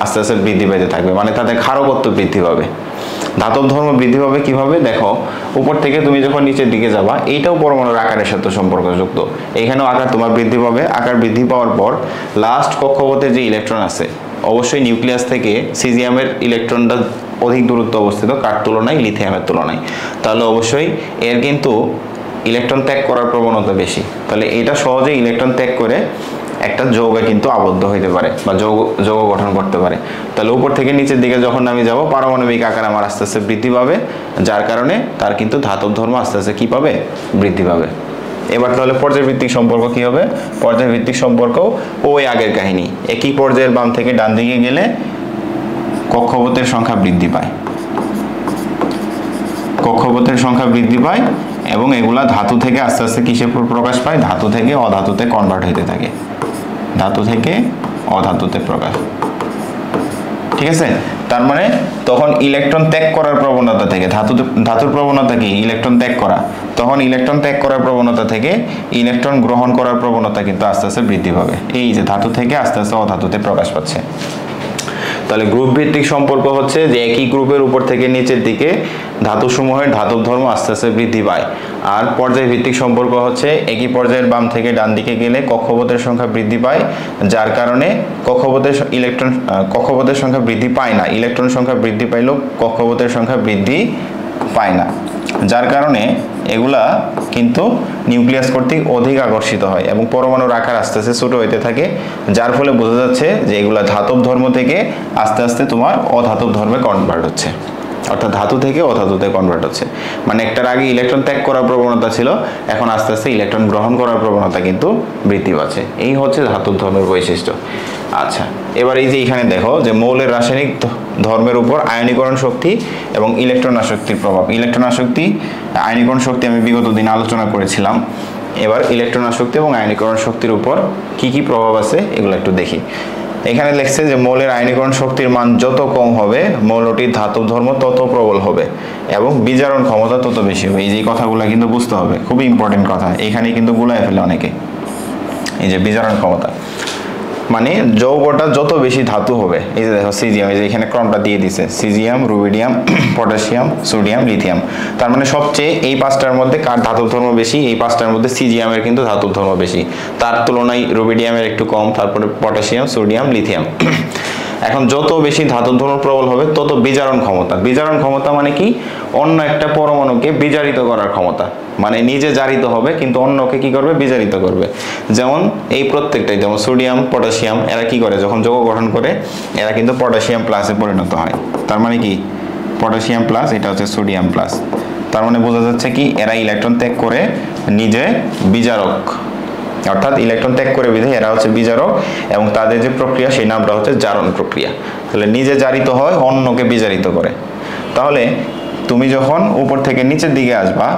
আস্তে আস্তে বৃদ্ধি পেতে থাকবে, মানে তাদের ক্ষারকত্ব বৃদ্ধি পাবে। ধাতব ধর্ম বৃদ্ধি পাবে কিভাবে? দেখো, উপর থেকে তুমি যখন নিচের দিকে যাবা, এইটাও পরমাণুর আকারের সাথে সম্পর্কযুক্ত। এখানেও আকার তোমার বৃদ্ধি পাবে। আকার বৃদ্ধি পাওয়ার পর লাস্ট কক্ষপথে যে ইলেকট্রন আছে, অবশ্যই নিউক্লিয়াস থেকে সিজিয়ামের ইলেকট্রনটা অধিক দূরত্ব অবস্থিত কার তুলনায়? লিথিয়ামের তুলনায়। তাহলে অবশ্যই এর কিন্তু ইলেকট্রন ত্যাগ করার প্রবণতা বেশি। তাহলে এটা সহজে ইলেকট্রন ত্যাগ করে একটা যৌগে কিন্তু আবদ্ধ হইতে পারে বা যৌগ গঠন করতে পারে। তাহলে উপর থেকে নিচের দিকে যখন আমি যাব পারমাণবিক আকার আমার আস্তে আস্তে বৃদ্ধি পাবে, যার কারণে তার কিন্তু ধাতব ধর্ম আস্তে আস্তে কি পাবে, বৃদ্ধি পাবে। এবার তাহলে পর্যায়ভিত্তিক সম্পর্ক কি হবে? পর্যায়ভিত্তিক সম্পর্কও ওই আগের কাহিনী, একই পর্যায়ের বাম থেকে ডান দিকে গেলে কক্ষপথের সংখ্যা বৃদ্ধি পায়, কক্ষপথের সংখ্যা বৃদ্ধি পায় এবং এগুলা ধাতু থেকে আস্তে আস্তে কিসে প্রকাশ পায়? ধাতু থেকে অধাতুতে কনভার্ট হতে থাকে, ধাতু থেকে অধাতুতে প্রকাশ। ঠিক আছে, তার মানে তখন ইলেকট্রন ত্যাগ করার প্রবণতা থেকে, ধাতুর প্রবণতা কি? ইলেকট্রন ত্যাগ করা। তখন ইলেকট্রন ত্যাগ করার প্রবণতা থেকে ইলেকট্রন গ্রহণ করার প্রবণতা কিন্তু আস্তে আস্তে বৃদ্ধি পাবে, এই যে ধাতু থেকে আস্তে আস্তে অধাতুতে প্রকাশ পাচ্ছে। তাহলে গ্রুপ ভিত্তিক সম্পর্ক হচ্ছে যে একই গ্রুপের উপর থেকে নিচের দিকে ধাতুসমূহের ধাতব ধর্ম আস্তে আস্তে বৃদ্ধি পায়। আর পর্যায় ভিত্তিক সম্পর্ক হচ্ছে একই পর্যায়ের বাম থেকে ডান দিকে গেলে কক্ষপথের সংখ্যা বৃদ্ধি পায়, যার কারণে কক্ষপথের সংখ্যা বৃদ্ধি পায় না, ইলেকট্রন সংখ্যা বৃদ্ধি পাইলেও কক্ষপথের সংখ্যা বৃদ্ধি পায় না, যার কারণে এগুলা কিন্তু নিউক্লিয়াস কর্তৃক অধিক আকর্ষিত হয় এবং পরমাণুর আকার আস্তে আস্তে ছোট হতে থাকে, যার ফলে বোঝা যাচ্ছে যে এগুলা ধাতব ধর্ম থেকে আস্তে আস্তে তোমার অধাতব ধর্মে কনভার্ট হচ্ছে, অর্থাৎ ধাতু থেকে অধাতুতে কনভার্ট হচ্ছে। মানে একটার আগে ইলেকট্রন ত্যাগ করার প্রবণতা ছিল, এখন আস্তে আস্তে ইলেকট্রন গ্রহণ করার প্রবণতা কিন্তু বৃদ্ধি পাচ্ছে। এই হচ্ছে ধাতব ধর্মের বৈশিষ্ট্য। আচ্ছা, এবার এই যে এখানে দেখো যে মৌলের রাসায়নিক ধর্মের উপর আয়নীকরণ শক্তি এবং ইলেকট্রন আসক্তির প্রভাব। ইলেকট্রন আসক্তি, আয়নীকরণ শক্তি আমি বিগত দিন আলোচনা করেছিলাম। এবার ইলেকট্রন আসক্তি এবং আয়নীকরণ শক্তির উপর কি কি প্রভাব আছে এগুলো একটু দেখি। এখানে লেখছে যে মৌলের আয়নীকরণ শক্তির মান যত কম হবে মৌলটির ধাতব ধর্ম তত প্রবল হবে এবং বিজারণ ক্ষমতা তত বেশি হবে। এই যে কথাগুলো কিন্তু বুঝতে হবে, খুবই ইম্পর্টেন্ট কথা, এখানে কিন্তু গুলায় ফেলে অনেকে। এই যে বিজারণ ক্ষমতা মানে যৌগটা যত বেশি ধাতু হবে, এই যে দেখো সিজিয়াম, এই যে এখানে ক্রমটা দিয়ে দিছে, caesium, rubidium, potassium, sodium, lithium. তার মানে সবচেয়ে এই পাঁচটার মধ্যে কার ধাতব ধর্ম বেশি? এই পাঁচটার মধ্যে সিজিয়ামের কিন্তু ধাতব ধর্ম বেশি, তার তুলনায় রুবিডিয়ামের একটু কম, তারপরে পটাশিয়াম, সোডিয়াম, লিথিয়াম। এখন যত বেশি ধাতব ধর্ম প্রবল হবে তত বিজারণ ক্ষমতা। বিজারণ ক্ষমতা মানে কি? অন্য একটা পরমাণুকে বিজারিত করার ক্ষমতা, মানে নিজে জারিত হবে কিন্তু অন্যকে কি করবে? বিজারিত করবে। যেমন এই প্রত্যেকটাই, যেমন সোডিয়াম, পটাশিয়াম, এরা কি করে? যখন যৌগ গঠন করে এরা কিন্তু পটাশিয়াম প্লাসে পরিণত হয়। তার মানে কি? পটাশিয়াম প্লাস, এটা হচ্ছে সোডিয়াম প্লাস। তার মানে বোঝা যাচ্ছে কি এরা ইলেকট্রন ত্যাগ করে নিজে বিজারক, অর্থাৎ ইলেকট্রন ত্যাগ করে বিধে এরা হচ্ছে বিজারক এবং তাদের যে প্রক্রিয়া সেই নামটা হচ্ছে জারণ প্রক্রিয়া। তাহলে নিজে জারিত হয়, অন্যকে বিজারিত করে। তাহলে তুমি যখন উপর থেকে নিচের দিকে আসবা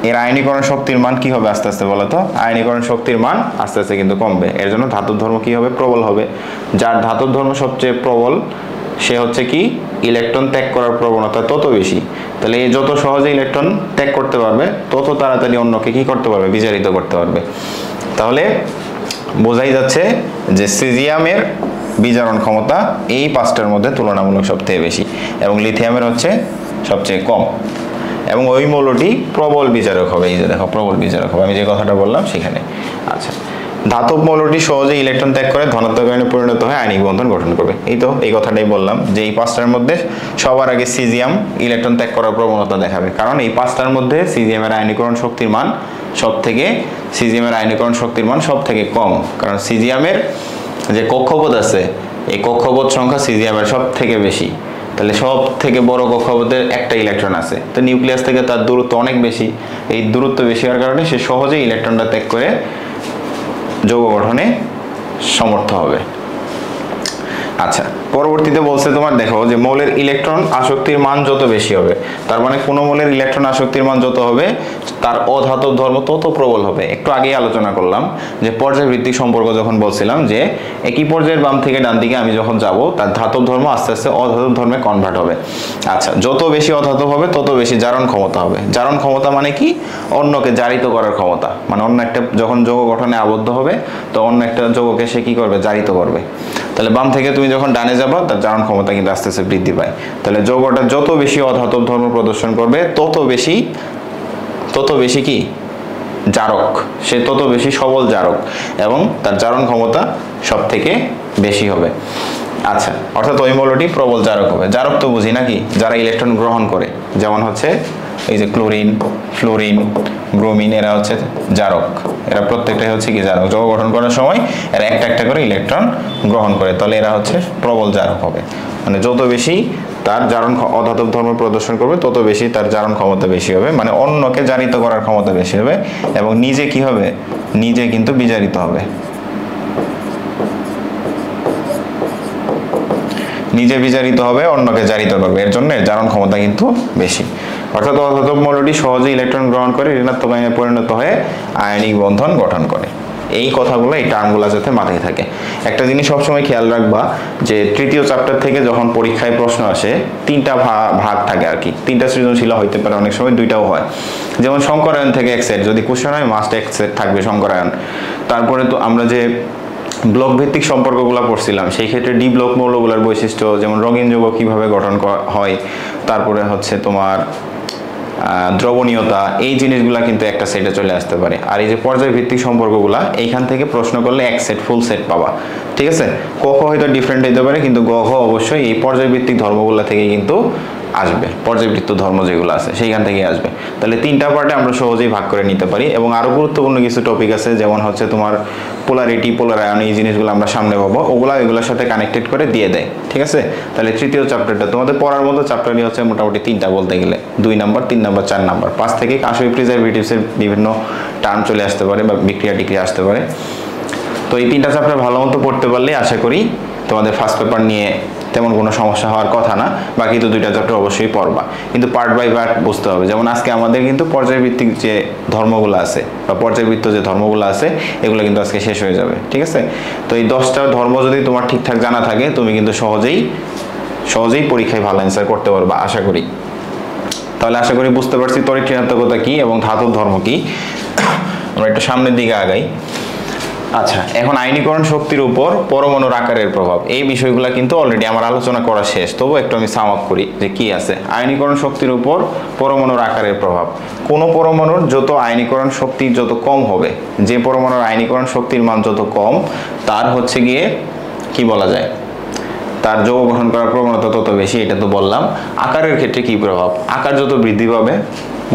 এর আয়নীকরণ শক্তির মান কি হবে আস্তে আস্তে বলো তো? আয়নীকরণ শক্তির মান আস্তে আস্তে কিন্তু কমবে। এর জন্য ধাতব ধর্ম কি হবে? প্রবল হবে। যার ধাতব ধর্ম সবচেয়ে প্রবল সে হচ্ছে কি ইলেকট্রন ত্যাগ করার প্রবণতা তত বেশি। তাহলে এই যত সহজে ইলেকট্রন ত্যাগ করতে পারবে তত তাড়াতাড়ি অন্যকে কি করতে পারবে? বিজারিত করতে পারবে। তাহলে বোঝাই যাচ্ছে যে সিজিয়ামের বিজারণ ক্ষমতা এই পাঁচটার মধ্যে তুলনামূলক সবথেকে বেশি এবং লিথিয়ামের হচ্ছে সবচেয়ে কম এবং ওই মৌলটি প্রবল বিজারক হবে। এই যে দেখো প্রবল বিজারক হবে, আমি যে কথাটা বললাম সেখানে। আচ্ছা, ধাতব মৌলটি সহজে ইলেকট্রন ত্যাগ করে ধনাত্মক আয়নে পরিণত হয়ে আয়নিক বন্ধন গঠন করবে। এই তো এই কথাটাই বললাম যে এই পাঁচটার মধ্যে সবার আগে সিজিয়াম ইলেকট্রন ত্যাগ করার প্রবণতা দেখাবে, কারণ এই পাঁচটার মধ্যে সিজিয়ামের আয়নীকরণ শক্তির মান সব থেকে কম। কারণ সিজিয়ামের যে কক্ষপথ আছে এই কক্ষপথ সংখ্যা সিজিয়ামের সব থেকে বেশি। তাহলে সব থেকে বড় কক্ষপথের একটা ইলেকট্রন আছে, তো নিউক্লিয়াস থেকে তার দূরত্ব অনেক বেশি। এই দূরত্ব বেশি হওয়ার কারণে সে সহজেই ইলেকট্রনটা ত্যাগ করে যৌগ গঠনে সমর্থ হবে। আচ্ছা, পরবর্তীতে বলছে তোমার দেখো যে মৌলের ইলেকট্রন আসক্তির মান যত বেশি হবে, তার মানে কোন মৌলের ইলেকট্রন আসক্তির মান যত হবে তার অধাতব ধর্ম তত প্রবল হবে। একটু আগেই আলোচনা করলাম যে পর্যায়ভিত্তিক সম্পর্ক যখন বলছিলাম যে একই পর্যায়ের বাম থেকে ডান দিকে আমি যখন যাব তার ধাতব ধর্ম আস্তে আস্তে অধাতব ধর্মে কনভার্ট হবে। আচ্ছা, যত বেশি অধাতব হবে তত বেশি জারণ ক্ষমতা হবে। জারণ ক্ষমতা মানে কি? অন্যকে জারিত করার ক্ষমতা, মানে অন্য একটা যখন যৌগ গঠনে আবদ্ধ হবে তো অন্য একটা যৌগকে সে কি করবে? জারিত করবে। তাহলে বাম থেকে তুমি যখন ডানে যাবা তার জারণ ক্ষমতা কিন্তু আস্তে আস্তে বৃদ্ধি পায়। তাহলে যৌগটা যত বেশি অধাতব ধর্ম প্রদর্শন করবে তত বেশি কি জারক, সে তত বেশি সবল জারক এবং তার জারণ ক্ষমতা সব থেকে বেশি হবে। আচ্ছা, অর্থাৎ ওই মৌলটি প্রবল জারক হবে। জারক তো বুঝি নাকি, যারা ইলেকট্রন গ্রহণ করে, যেমন হচ্ছে এই যে ক্লোরিন, ফ্লোরিন, ব্রোমিন, এরা হচ্ছে জারক। এরা প্রত্যেকটাই হচ্ছে কি জারক। যৌগ গঠন করার সময় এরা একটা একটা করে ইলেকট্রন গ্রহণ করে, তাহলে এরা হচ্ছে প্রবল জারক হবে। মানে যত বেশি তার জারণ অধাতব ধর্ম প্রদর্শন করবে তত বেশি তার জারণ ক্ষমতা বেশি হবে, মানে অন্যকে জারিত করার ক্ষমতা বেশি হবে, এবং নিজে কি হবে, নিজে কিন্তু বিজারিত হবে, নিজে বিজারিত হবে, অন্যকে জারিত করবে, এর জন্য জারণ ক্ষমতা কিন্তু বেশি। অর্থাৎ অধাতব মৌলটি সহজে ইলেকট্রন গ্রহণ করে ঋণাত্মক আয়নে পরিণত হয়ে আয়নিক বন্ধন গঠন করে। এই কথাগুলো, এই টার্মগুলো যাতে মাথায় থাকে। একটা জিনিস সবসময় খেয়াল রাখবা যে তৃতীয় চ্যাপ্টার থেকে যখন পরীক্ষায় প্রশ্ন আসে, তিনটা ভাগ থাকে আর কি। তিনটা সৃজনশীল হইতে পারে, অনেক সময় দুইটাও হয়। যেমন সংকরায়ন থেকে এক সেট, যদি কোশ্চেন হয় মাস্ট এক সেট থাকবে সংকরায়ন। তারপরে তো আমরা যে ব্লক ভিত্তিক সম্পর্কগুলো পড়ছিলাম, সেই ক্ষেত্রে ডি ব্লক মৌলগুলোর বৈশিষ্ট্য, যেমন রঙিন যৌগ কিভাবে গঠন হয়, তারপরে হচ্ছে তোমার দ্রবণীয়তা, এই জিনিসগুলা কিন্তু একটা সেটে চলে আসতে পারে। আর এই যে পর্যায় ভিত্তিক সম্পর্কগুলা, এইখান থেকে প্রশ্ন করলে এক সেট ফুল সেট পাবা, ঠিক আছে। ক খ হয়তো ডিফারেন্ট হতে পারে, কিন্তু গ ঘ অবশ্যই এই পর্যায় ভিত্তিক ধর্মগুলা থেকে কিন্তু আসবে। পর্যায়বৃত্ত ধর্ম যেগুলো আছে সেইখান থেকে আসবে। তাহলে তিনটা পার্টে আমরা সহজেই ভাগ করে নিতে পারি। এবং আরো গুরুত্বপূর্ণ কিছু টপিক আছে, যেমন হচ্ছে তোমার পোলারিটি, পোলার আয়ন, এই জিনিসগুলো আমরা সামনে পাবো, ওগুলা এগুলোর সাথে কানেক্টেড করে দিয়ে দেয়, ঠিক আছে। তাহলে তৃতীয় চ্যাপ্টারটা তোমাদের পড়ার মতো চ্যাপ্টারই হচ্ছে মোটামুটি তিনটা বলতে গেলে, 2 নাম্বার, 3 নাম্বার, 4 নাম্বার। 5 থেকে কাশই প্রিজারভেটিভসের বিভিন্ন টার্ম চলে আসতে পারে বা বিক্রিয়া টিক্রিয়া আসতে পারে। তো এই তিনটা চ্যাপ্টার ভালো মতো পড়তে পারলে আশা করি তোমাদের ফার্স্ট পেপার নিয়ে তেমন কোনো সমস্যা হওয়ার কথা না। বাকি তো 2টা চ্যাপ্টার অবশ্যই পড়বা, কিন্তু পার্ট বাই পার্ট বুঝতে হবে। যেমন আজকে আমাদের কিন্তু পর্যায়ভিত্তিক যে ধর্মগুলো আছে বা পর্যায়বৃত্ত যে ধর্মগুলো আছে, এগুলো কিন্তু আজকে শেষ হয়ে যাবে, ঠিক আছে। তো এই 10টা ধর্ম যদি তোমার ঠিকঠাক জানা থাকে, তুমি কিন্তু সহজেই পরীক্ষায় ভালো অ্যান্সার করতে পারবা আশা করি। তাহলে আশা করি বুঝতে পারছি তড়িৎ ঋণাত্মকতা কি এবং ধাতুর ধর্ম কি। আমরা একটু সামনের দিকে আগাই। আচ্ছা, এখন আয়নীকরণ শক্তির উপর পরমাণুর আকারের প্রভাব, এই বিষয়গুলো কিন্তু অলরেডি আমার আলোচনা করা শেষ, তবু একটু আমি সাম আপ করি যে কি আছে। আয়নীকরণ শক্তির উপর পরমাণুর আকারের প্রভাব। কোন পরমাণুর যত আয়নীকরণ শক্তি যত কম হবে, যে পরমাণুর আয়নীকরণ শক্তির মান যত কম, তার হচ্ছে গিয়ে কি বলা যায়, তার যৌগ গঠন করার প্রবণতা তত বেশি। এটা তো বললাম। আকারের ক্ষেত্রে কি প্রভাব, আকার যত বৃদ্ধি পাবে,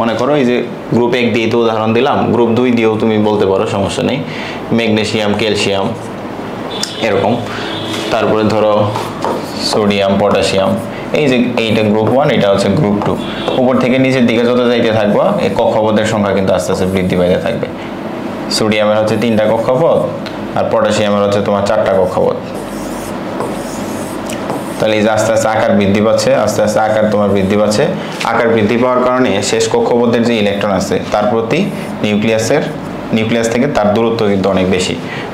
মনে করো এই যে গ্রুপ 1 দিয়ে তো উদাহরণ দিলাম, গ্রুপ 2 দিয়েও তুমি বলতে পারো, সমস্যা নেই, ম্যাগনেসিয়াম, ক্যালসিয়াম এরকম। তারপরে ধরো সোডিয়াম, পটাশিয়াম, এই যে এইটা গ্রুপ 1, এটা হচ্ছে গ্রুপ 2। উপর থেকে নিচের দিকে যত যাইতে থাকবো, এই কক্ষপথের সংখ্যা কিন্তু আস্তে আস্তে বৃদ্ধি পাইতে থাকবে। সোডিয়ামের হচ্ছে 3টা কক্ষপথ, আর পটাশিয়ামের হচ্ছে তোমার 4টা কক্ষপথ। তাহলে এই যে আস্তে আস্তে আকার বৃদ্ধি পাচ্ছে, আস্তে আস্তে আকার তোমার বৃদ্ধি পাচ্ছে। আকার বৃদ্ধি পাওয়ার কারণে শেষ কক্ষপথের যে ইলেকট্রন আছে তার প্রতি নিউক্লিয়াস থেকে তার দূরত্ব কিন্তু অনেক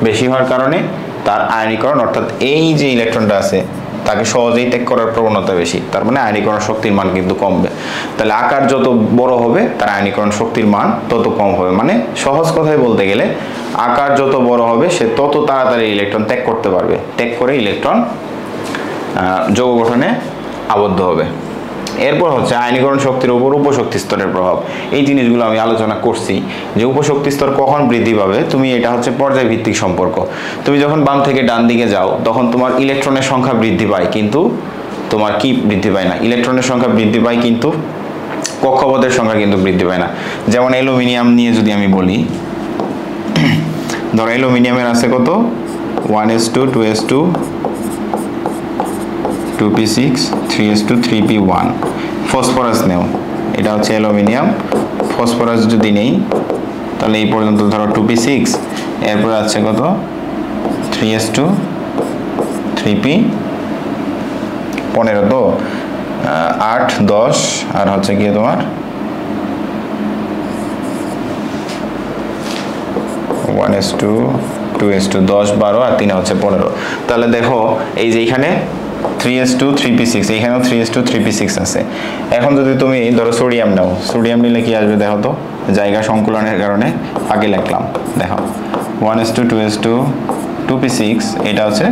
বেশি হওয়ার কারণে তার আয়নীকরণ, অর্থাৎ এই যে ইলেকট্রনটা আছে তাকে সহজেই ত্যাগ করার প্রবণতা বেশি। তার মানে আয়নীকরণ শক্তির মান কিন্তু কমবে। তাহলে আকার যত বড় হবে, তার আয়নীকরণ শক্তির মান তত কম হবে। মানে সহজ কথায় বলতে গেলে, আকার যত বড় হবে সে তত তাড়াতাড়ি ইলেকট্রন ত্যাগ করতে পারবে, ত্যাগ করে ইলেকট্রন যৌগ গঠনে আবদ্ধ হবে। এরপর হচ্ছে আয়নীকরণ শক্তির উপর উপশক্তি স্তরের প্রভাব। এই জিনিসগুলো আমি আলোচনা করছি যে উপশক্তি স্তর কখন বৃদ্ধি পাবে। তুমি এটা হচ্ছে পর্যায়ভিত্তিক সম্পর্ক। তুমি যখন বাম থেকে ডান দিকে যাও, তখন তোমার ইলেকট্রনের সংখ্যা বৃদ্ধি পায়, কিন্তু তোমার কি বৃদ্ধি পায় না, ইলেকট্রনের সংখ্যা বৃদ্ধি পায়, কিন্তু কক্ষপথের সংখ্যা কিন্তু বৃদ্ধি পায় না। যেমন অ্যালুমিনিয়াম নিয়ে যদি আমি বলি, ধরো অ্যালুমিনিয়ামের আছে কত, 1s2, 2s2, 2p6, 3s2, 3p1। Phosphorus নেও, এটা হচ্ছে অ্যালুমিনিয়াম। ফসফরাস যদি নেই, তাহলে এই পর্যন্ত ধরো 2p6, এরপর আছে কত, 3s2, 3p15, তো 8, 10, আর হচ্ছে গিয়ে তোমার 1s2, 2s2, 10, 12, আর 3 হচ্ছে 15। তাহলে দেখো এই যে এখানে 3s2, 3p6, এখানেও 3s2, 3p6 আছে। এখন যদি তুমি ধরো সোডিয়াম নাও, সোডিয়াম নিলে কি আসবে দেখো তো, জায়গা সংকুলনের কারণে আগে লিখলাম, দেখো 1s2, 2s2, 2p6, এটা হচ্ছে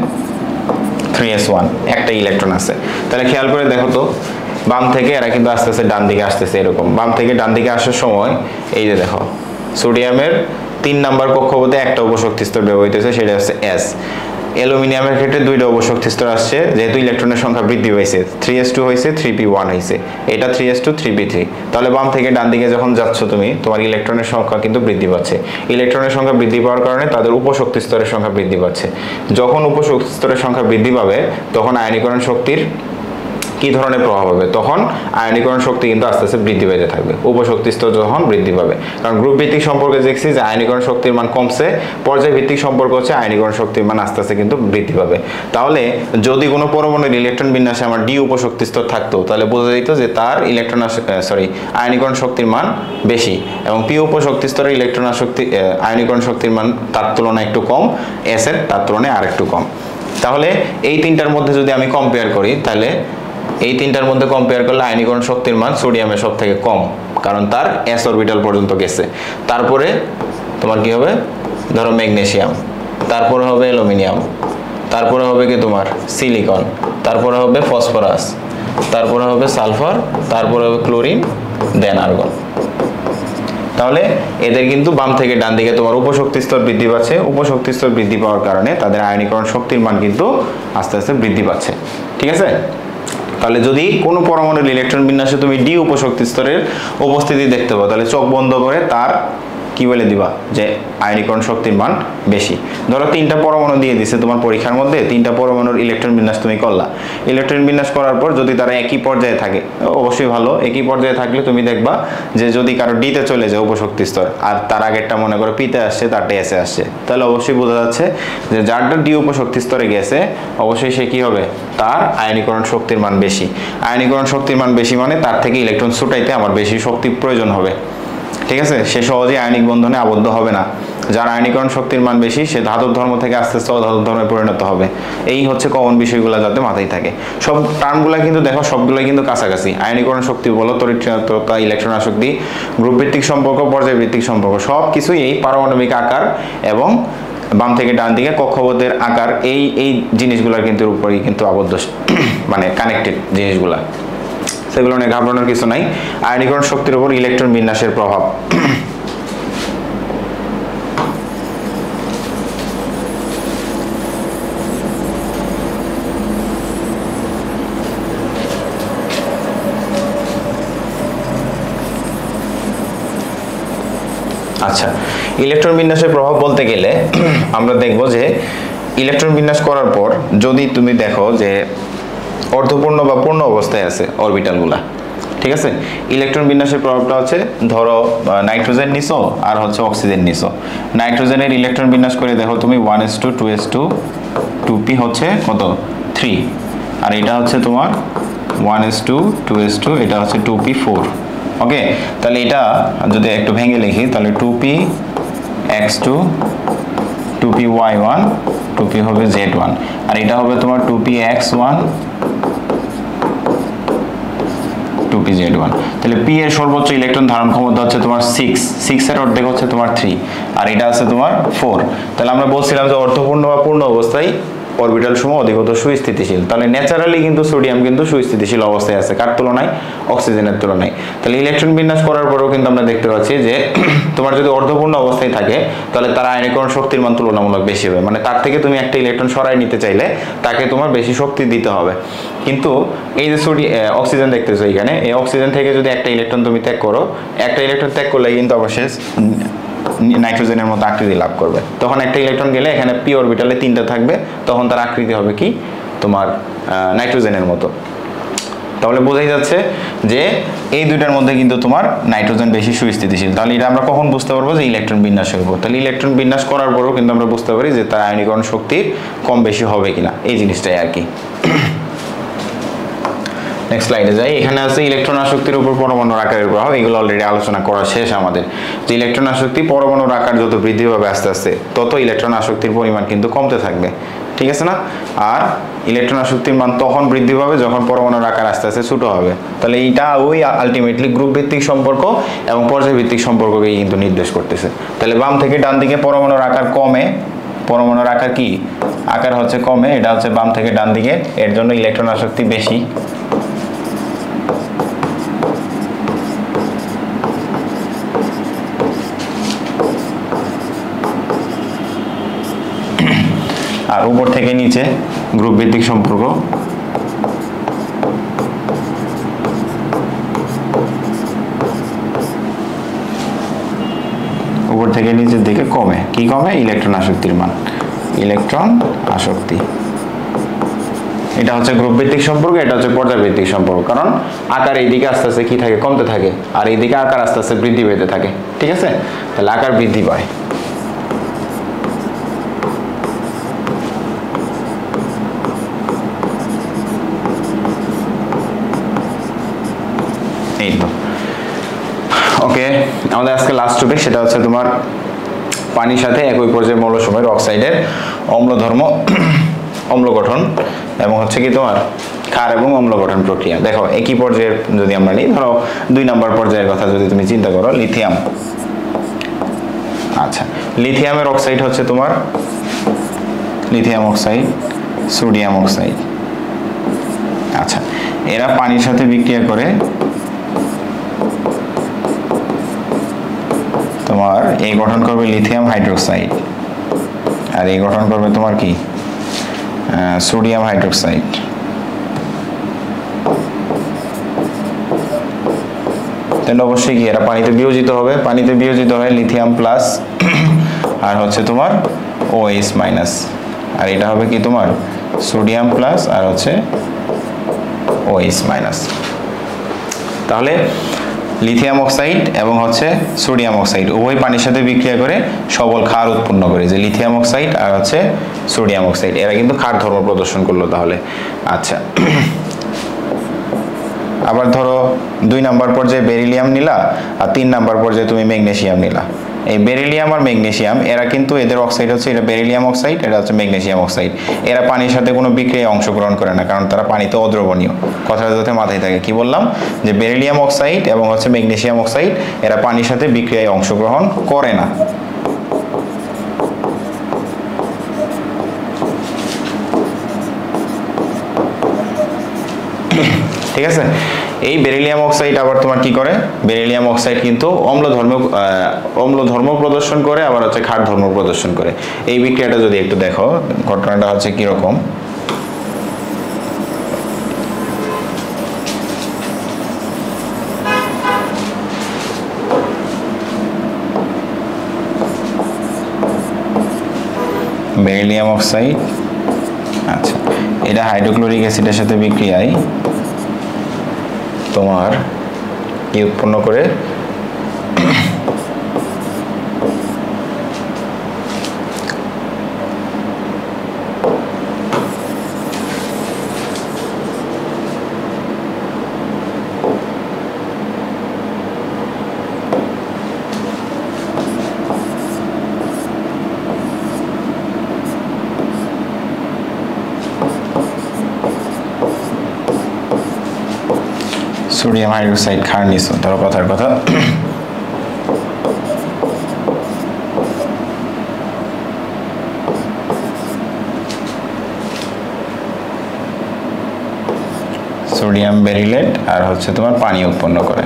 3s1, একটা ইলেকট্রন আছে। তাহলে খেয়াল করে দেখো তো, বাম থেকে এরা কিন্তু আস্তে আস্তে ডান দিকে আসতেছে। এরকম বাম থেকে ডান দিকে আসার সময় এই যে দেখো, সোডিয়ামের 3 নাম্বার কক্ষপথে একটা উপশক্তি স্তর ব্যবহৃত হয়েছে, সেটা হচ্ছে S। অ্যালুমিনিয়ামের ক্ষেত্রে দুইটা উপশক্তি স্তর আসছে, যেহেতু ইলেকট্রনের সংখ্যা বৃদ্ধি পাইছে, 3s2 হয়েছে 3p1 হয়েছে, এটা 3s2 3p3। তাহলে বাম থেকে ডান দিকে যখন যাচ্ছ তুমি, তোমার ইলেকট্রনের সংখ্যা কিন্তু বৃদ্ধি পাচ্ছে। ইলেকট্রনের সংখ্যা বৃদ্ধি পাওয়ার কারণে তাদের উপশক্তি স্তরের সংখ্যা বৃদ্ধি পাচ্ছে। যখন উপশক্তি স্তরের সংখ্যা বৃদ্ধি পাবে তখন আয়নীকরণ শক্তির কি ধরনের প্রভাব হবে? তখন আয়নীকরণ শক্তি কিন্তু আস্তে আস্তে বৃদ্ধি পেতে থাকবে উপশক্তি স্তর যখন বৃদ্ধি পাবে। কারণ গ্রুপ ভিত্তিক সম্পর্কে দেখছি যে আয়নীকরণ শক্তির মান কমছে, পর্যায় ভিত্তিক সম্পর্ক হচ্ছে আয়নীকরণ শক্তির মান আস্তে আস্তে কিন্তু বৃদ্ধি পাবে। তাহলে যদি কোনো পরমাণুর ইলেকট্রন বিন্যাসে আমার ডি উপশক্তি স্তর থাকতো, তাহলে বোঝা যেত যে তার আয়নীকরণ শক্তির মান বেশি, এবং পি উপশক্তি স্তরের আয়নীকরণ শক্তির মান তার তুলনায় একটু কম, এস এর তার তুলনায় আর একটু কম। তাহলে এই তিনটার মধ্যে যদি আমি কম্পেয়ার করি, তাহলে এই তিনটার মধ্যে কম্পেয়ার করলে আয়নীকরণ শক্তির মান সোডিয়ামের সব থেকে কম, কারণ তার এস অরবিটাল পর্যন্ত গেছে। তারপরে তোমার কি হবে? ধরো ম্যাগনেসিয়াম, তারপরে হবে অ্যালুমিনিয়াম, তারপরে হবে কি তোমার সিলিকন, তারপরে হবে ফসফরাস, তারপরে হবে সালফার, তারপরে হবে ক্লোরিন, দেন আর্গন। তাহলে এদের কিন্তু বাম থেকে ডান দিকে তোমার উপশক্তি স্তর বৃদ্ধি পাচ্ছে। উপশক্তি স্তর বৃদ্ধি পাওয়ার কারণে তাদের আয়নীকরণ শক্তির মান কিন্তু আস্তে আস্তে বৃদ্ধি পাচ্ছে। ঠিক আছে? তাহলে যদি কোনো পরমাণুর ইলেকট্রন বিন্যাসে তুমি ডি উপশক্তি স্তরের উপস্থিতি দেখতে পাও, তাহলে চোখ বন্ধ করে তার কি বলে দিবা যে আয়নীকরণ শক্তির মান বেশি। ধরো তিনটা পরমাণু দিয়ে দিছে তোমার পরীক্ষার মধ্যে, তিনটা পরমাণুর ইলেকট্রন বিন্যাস তুমি করলা। ইলেকট্রন বিন্যাস করার পর যদি তারা একই পর্যায়ে থাকে, অবশ্যই ভালো। একই পর্যায়ে থাকলে তুমি দেখবা যে যদি কারো ডিতে চলে যায় উপশক্তি স্তর, আর তার আগেরটা মনে করো পিতে আসছে, তারটা এসে আসছে, তাহলে অবশ্যই বোঝা যাচ্ছে যে যারটা ডি উপশক্তি স্তরে গেছে অবশ্যই সে কি হবে? তার আয়নীকরণ শক্তির মান বেশি। আয়নীকরণ শক্তির মান বেশি মানে তার থেকে ইলেকট্রন ছুটাইতে আমার বেশি শক্তি প্রয়োজন হবে। ঠিক আছে? সে সহজে আয়নিক বন্ধনে আবদ্ধ হবে না। যার আয়নীকরণ শক্তির মান বেশি সে ধাতব ধর্ম থেকে আস্তে আস্তে অধাতব ধর্মে পরিণত হবে। এই হচ্ছে কমন বিষয়গুলো যাতে মাথায় থাকে। সব টার্মগুলো কিন্তু দেখো সবগুলোই কিন্তু কাছাকাছি। আয়নীকরণ শক্তি বলো, তড়িৎ ঋণাত্মকতা, ইলেকট্রন আসক্তি, গ্রুপ ভিত্তিক সম্পর্ক, পর্যায় ভিত্তিক সম্পর্ক, সব কিছুই এই পারমাণবিক আকার এবং বাম থেকে ডান দিকে কক্ষপথের আকার, এই জিনিসগুলোর কিন্তু উপরেই কিন্তু আবদ্ধ, মানে কানেক্টেড জিনিসগুলা। সেগুলো নিয়ে ঘাবড়ানোর কিছু নাই। আয়নীকরণ শক্তির উপর ইলেকট্রন বিন্যাসের প্রভাব। আচ্ছা, ইলেকট্রন বিন্যাসের প্রভাব বলতে গেলে আমরা দেখব যে ইলেকট্রন বিন্যাস করার পর যদি তুমি দেখো যে অর্ধপূর্ণ বা পূর্ণ অবস্থায় আছে অরবিটালগুলা, ঠিক আছে? ইলেকট্রন বিন্যাসের প্রভাবটা হচ্ছে, ধরো নাইট্রোজেন নিছো আর হচ্ছে অক্সিজেন নিছো। নাইট্রোজেনের ইলেকট্রন বিন্যাস করে দেখো তুমি 1s2 2s2 2p হচ্ছে কত? 3, আর এটা হচ্ছে তোমার 1s2 2s2, এটা হচ্ছে 2p4। ওকে, তাহলে এটা যদি একটু ভেঙে লিখি তাহলে 2px2 2py1 2p হবে z1, আর এটা হবে তোমার 2px1 2pz1। তাহলে p এর সর্বোচ্চ ইলেকট্রন ধারণ ক্ষমতা হচ্ছে তোমার 6 এর অর্ধেক হচ্ছে তোমার 3, আর এটা আছে তোমার 4। তাহলে আমরা বলছিলাম যে অর্ধপূর্ণ বা পূর্ণ অবস্থায় অরবিটাল সমূহ অধিকতর সুস্থিতিশীল। তাহলে ন্যাচারালি কিন্তু সোডিয়াম কিন্তু সুস্থিতিশীল অবস্থায় আছে, কার তুলনায়? অক্সিজেনের তুলনায়। তাহলে ইলেকট্রন বিন্যাস করার পরেও কিন্তু আমরা দেখতে পাচ্ছি যে তোমার যদি অর্ধপূর্ণ অবস্থায় থাকে তাহলে তার আয়নীকরণ শক্তির মান তুলনামূলক বেশি হবে, মানে তার থেকে তুমি একটা ইলেকট্রন সরাই নিতে চাইলে তাকে তোমার বেশি শক্তি দিতে হবে। কিন্তু এই যে অক্সিজেন দেখতেছো এখানে, এই অক্সিজেন থেকে যদি একটা ইলেকট্রন তুমি ত্যাগ করো, একটা ইলেকট্রন ত্যাগ করলে কিন্তু অবশেষ নাইট্রোজেনের মতো আকৃতি লাভ করবে। তখন একটা ইলেকট্রন গেলে এখানে পি অরবিটালে 3টা থাকবে, তখন তার আকৃতি হবে কি? তোমার নাইট্রোজেনের মতো। তাহলে বোঝাই যাচ্ছে যে এই দুইটার মধ্যে কিন্তু তোমার নাইট্রোজেন বেশি সুস্থিতিশীল। তাহলে এটা আমরা কখন বুঝতে পারবো? যে ইলেকট্রন বিন্যাসের উপর। তাহলে ইলেকট্রন বিন্যাস করার পরেও কিন্তু আমরা বুঝতে পারি যে তার আয়নীকরণ শক্তির কম বেশি হবে কিনা, এই জিনিসটাই আর কি। নেক্সট স্লাইডে যাই। এখানে আছে ইলেকট্রন আসক্তির উপর পরমাণুর আকারের প্রভাব। এগুলো অলরেডি আলোচনা করা শেষ আমাদের। যে ইলেকট্রন আসক্তি, পরমাণুর আকার যত বৃদ্ধি পাবে আস্তে আস্তে, তত ইলেকট্রন আসক্তির পরিমাণ কিন্তু কমতে থাকবে, ঠিক আছে না? আর ইলেকট্রন আসক্তির মান তখন বৃদ্ধি পাবে যখন পরমাণুর আকার আস্তে আস্তে ছোট হবে। তাহলে এইটা ওই আলটিমেটলি গ্রুপ ভিত্তিক সম্পর্ক এবং পর্যায় ভিত্তিক সম্পর্ককেই কিন্তু নির্দেশ করতেছে। তাহলে বাম থেকে ডান দিকে পরমাণুর আকার কমে, পরমাণুর আকার কি? আকার হচ্ছে কমে, এটা হচ্ছে বাম থেকে ডান দিকে, এর জন্য ইলেকট্রন আসক্তি বেশি। আর উপর থেকে নিচে গ্রুপ ভিত্তিক সম্পর্ক। উপর থেকে নিচের দিকে কমে, কি কমে? ইলেকট্রন আসক্তির মান, ইলেকট্রন আসক্তি। এটা হচ্ছে গ্রুপ ভিত্তিক সম্পর্ক, এটা হচ্ছে পর্যায় ভিত্তিক সম্পর্ক। কারণ আকার এইদিকে আস্তে আস্তে কি থাকে? কমতে থাকে, আর এইদিকে আকার আস্তে আস্তে বৃদ্ধি পেতে থাকে। ঠিক আছে, তাহলে আকার বৃদ্ধি পায়। এই তো ওকে, আমাদের আজকে লাস্ট টপিক, সেটা হচ্ছে তোমার পানির সাথে একই পর্যায়ে মৌলসমূহের অক্সাইডের অম্লধর্ম, অম্ল গঠন এবং হচ্ছে কি তোমার ক্ষার এবং অম্ল গঠন প্রক্রিয়া। দেখো একই পর্যায়ের যদি আমরা নিই, ধরো 2 নম্বর পর্যায়ের কথা যদি তুমি চিন্তা করো, লিথিয়াম। আচ্ছা, লিথিয়ামের অক্সাইড হচ্ছে তোমার লিথিয়াম অক্সাইড, সোডিয়াম অক্সাইড। আচ্ছা, এরা পানির সাথে বিক্রিয়া করে তোমার এই গঠন করবে লিথিয়াম হাইড্রোক্সাইড, আর এই গঠন করবে তোমার কি? Sodium hydroxide. তাহলে অবশ্যই কি এরা পানিতে বিয়োজিত হবে, পানিতে বিয়োজিত হয় লিথিয়াম প্লাস আর হচ্ছে তোমার OH মাইনাস, আর এটা হবে কি তোমার সোডিয়াম প্লাস আর হচ্ছে OH মাইনাস। তাহলে লিথিয়াম অক্সাইড এবং হচ্ছে সোডিয়াম অক্সাইড উভয় পানির সাথে বিক্রিয়া করে সবল ক্ষার উৎপন্ন করে, যে লিথিয়াম অক্সাইড আর হচ্ছে সোডিয়াম অক্সাইড, এরা কিন্তু ক্ষার ধর্ম প্রদর্শন করলো। তাহলে আচ্ছা, আবার ধরো 2 নম্বর পর্যায়ে বেরিলিয়াম নিলা আর 3 নম্বর পর্যায়ে তুমি ম্যাগনেসিয়াম নিলা। এই বেরিলিয়াম আর ম্যাগনেসিয়াম এরা কিন্তু এদের অক্সাইড হচ্ছে, এটা বেরিলিয়াম অক্সাইড, এটা হচ্ছে ম্যাগনেসিয়াম অক্সাইড। এরা পানির সাথে কোনো বিক্রিয়ায় অংশগ্রহণ করে না, কারণ তারা পানিতে অদ্রবণীয়। কথাটা যাতে মাথায় থাকে, কি বললাম? যে বেরিলিয়াম অক্সাইড এবং হচ্ছে ম্যাগনেসিয়াম অক্সাইড এরা পানির সাথে বিক্রিয়ায় অংশগ্রহণ করে না। ঠিক আছে, এই বেরিলিয়াম অক্সাইড আবার তোমার কি করে? বেরিলিয়াম অক্সাইড কিন্তু অম্ল ধর্ম প্রদর্শন করে, আবার হচ্ছে ক্ষার ধর্ম প্রদর্শন করে। এই বিক্রিয়াটা যদি একটু দেখো, ঘটনাটা হচ্ছে কি রকম। বেরিলিয়াম অক্সাইড, আচ্ছা, এটা হাইড্রোক্লোরিক অ্যাসিডের সাথে বিক্রিয়ায় তোমার কি উৎপন্ন করে? সোডিয়াম হাইড্রোক্সাইড ক্ষার নিছো, ধরো কথার কথা সোডিয়াম বেরিলেট আর হচ্ছে তোমার পানি উৎপন্ন করে।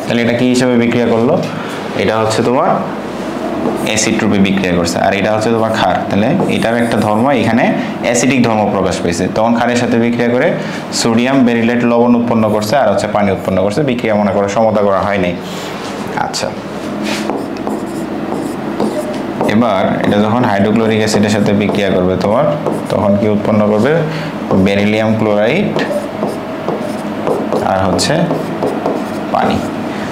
তাহলে এটা কি হিসেবে বিক্রিয়া করলো? এটা হচ্ছে তোমার অ্যাসিড রূপে বিক্রিয়া করছে, আর এটা হচ্ছে তোমার ক্ষার। তাহলে এটার একটা ধর্ম এখানে অ্যাসিডিক ধর্ম প্রকাশ পেয়েছে, তখন ক্ষারের সাথে বিক্রিয়া করে সোডিয়াম বেরিলেট লবণ উৎপন্ন করছে আর হচ্ছে পানি উৎপন্ন করছে। বিক্রিয়া মনে করো সমতা করা হয়নি। আচ্ছা, এবার এটা যখন হাইড্রোক্লোরিক অ্যাসিডের সাথে বিক্রিয়া করবে তোমার, তখন কি উৎপন্ন করবে? বেরিলিয়াম ক্লোরাইড আর হচ্ছে পানি।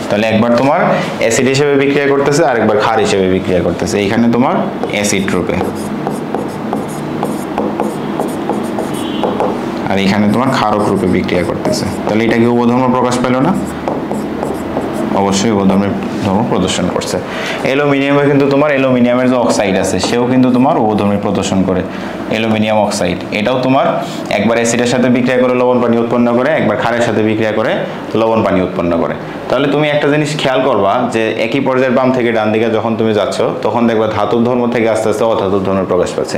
তাহলে একবার তোমার অ্যাসিড হিসেবে বিক্রিয়া করতেছে, আর একবার ক্ষার হিসেবে বিক্রিয়া করতেছে। এখানে তোমার অ্যাসিড রূপে, আর এখানে তোমার ক্ষারক রূপে বিক্রিয়া করতেছে। তাহলে এটা কি উভধর্ম প্রকাশ পেল না? অবশ্যই উভধর্মের ধর্ম প্রদর্শন করছে। অ্যালুমিনিয়ামে কিন্তু তোমার অ্যালুমিনিয়ামের যে অক্সাইড আছে সেও কিন্তু তোমার উভধর্মের প্রদর্শন করে। অ্যালুমিনিয়াম অক্সাইড এটাও তোমার একবার অ্যাসিডের সাথে বিক্রিয়া করে লবণ পানি উৎপন্ন করে, একবার ক্ষারের সাথে বিক্রিয়া করে লবণ পানি উৎপন্ন করে। তাহলে তুমি একটা জিনিস খেয়াল করবা যে একই পর্যায়ের বাম থেকে ডান দিকে যখন তুমি যাচ্ছ, তখন দেখবা ধাতুর ধর্ম থেকে আস্তে আস্তে অধাতুর ধর্মের প্রকাশ পাচ্ছে।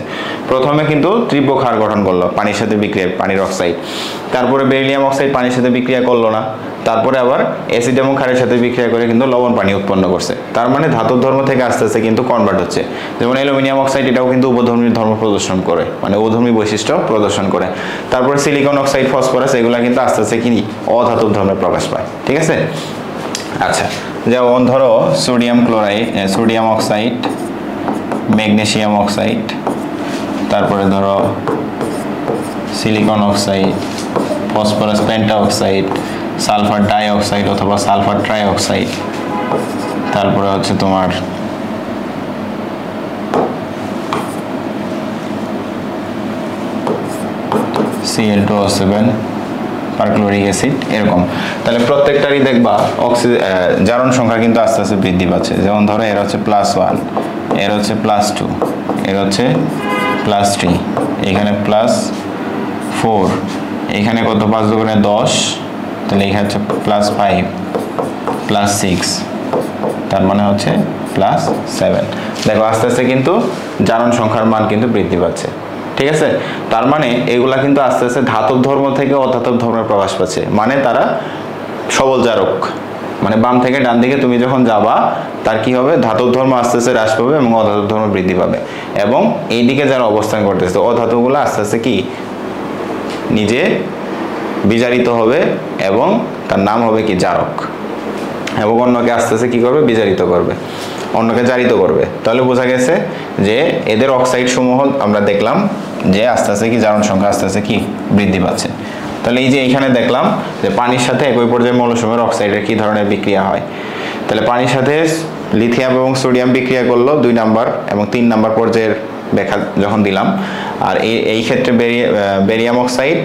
প্রথমে কিন্তু তীব্র ক্ষার গঠন করলো পানির সাথে বিক্রিয়া, পানির অক্সাইড। তারপরে বেরিলিয়াম অক্সাইড পানির সাথে বিক্রিয়া করলো না, তারপরে আবার অ্যাসিড এবং ক্ষারের সাথে বিক্রিয়া করে কিন্তু লবণ পানি উৎপন্ন করছে। তার মানে ধাতব ধর্ম থেকে আস্তে আস্তে কিন্তু কনভার্ট হচ্ছে। যেমন অ্যালুমিনিয়াম অক্সাইড, এটাও কিন্তু উভধর্মী ধর্ম প্রদর্শন করে, মানে উভধর্মী বৈশিষ্ট্য প্রদর্শন করে। তারপরে সিলিকন অক্সাইড, ফসফরাস, এগুলা কিন্তু আস্তে আস্তে কি অধাতব ধর্মে প্রকাশ পায়। ঠিক আছে? আচ্ছা, যেমন ধরো sodium chloride, sodium oxide, magnesium oxide, তারপরে ধরো silicon oxide, phosphorus penta oxide, sulphur di oxide অথবা সালফার ট্রাই অক্সাইড, তারপরে হচ্ছে তোমার Cl2O7, পারক্লোরিক অ্যাসিড, এরকম। তাহলে প্রত্যেকটারই দেখবা জারণ সংখ্যা কিন্তু আস্তে আস্তে বৃদ্ধি পাচ্ছে। যেমন ধরো এর হচ্ছে +1, এর হচ্ছে +2, এর হচ্ছে +3, এখানে +4, এখানে কত, 5 দুগুণে 10, তাহলে এখানে হচ্ছে +5, +6, তার মানে হচ্ছে +7। দেখো আস্তে আস্তে কিন্তু জারণ সংখ্যার মান কিন্তু বৃদ্ধি পাচ্ছে। ঠিক আছে? তার মানে এগুলা কিন্তু আস্তে আস্তে ধাতব ধর্ম থেকে অধাতব ধর্মে প্রকাশ পাচ্ছে, মানে তারা সবল জারক। মানে বাম থেকে ডান দিকে তুমি যখন যাবা, তার কি হবে, ধাতব ধর্ম আস্তে আস্তে হ্রাস পাবে এবং অধাতব ধর্ম বৃদ্ধি পাবে। এবং এই দিকে যারা অবস্থান করতেছে, অধাতুগুলো আস্তে আস্তে কি নিজে বিজারিত হবে এবং তার নাম হবে কি জারক, এবং অন্যকে আস্তে আস্তে কি করবে, বিজারিত করবে, অন্যকে জারিত করবে। তাহলে বোঝা গেছে যে এদের অক্সাইড সমূহ আমরা দেখলাম যে আস্তে আস্তে কি জারণ সংখ্যা আস্তে আস্তে কি বৃদ্ধি পাচ্ছে। তাহলে এই যে এখানে দেখলাম যে পানির সাথে একই পর্যায়ে মৌলসমূহের অক্সাইডের কি ধরনের বিক্রিয়া হয়। তাহলে পানির সাথে লিথিয়াম এবং সোডিয়াম বিক্রিয়া করলো 2 নাম্বার এবং 3 নাম্বার পর্যায়ের ব্যাখ্যা যখন দিলাম। আর এই ক্ষেত্রে বেরিয়াম অক্সাইড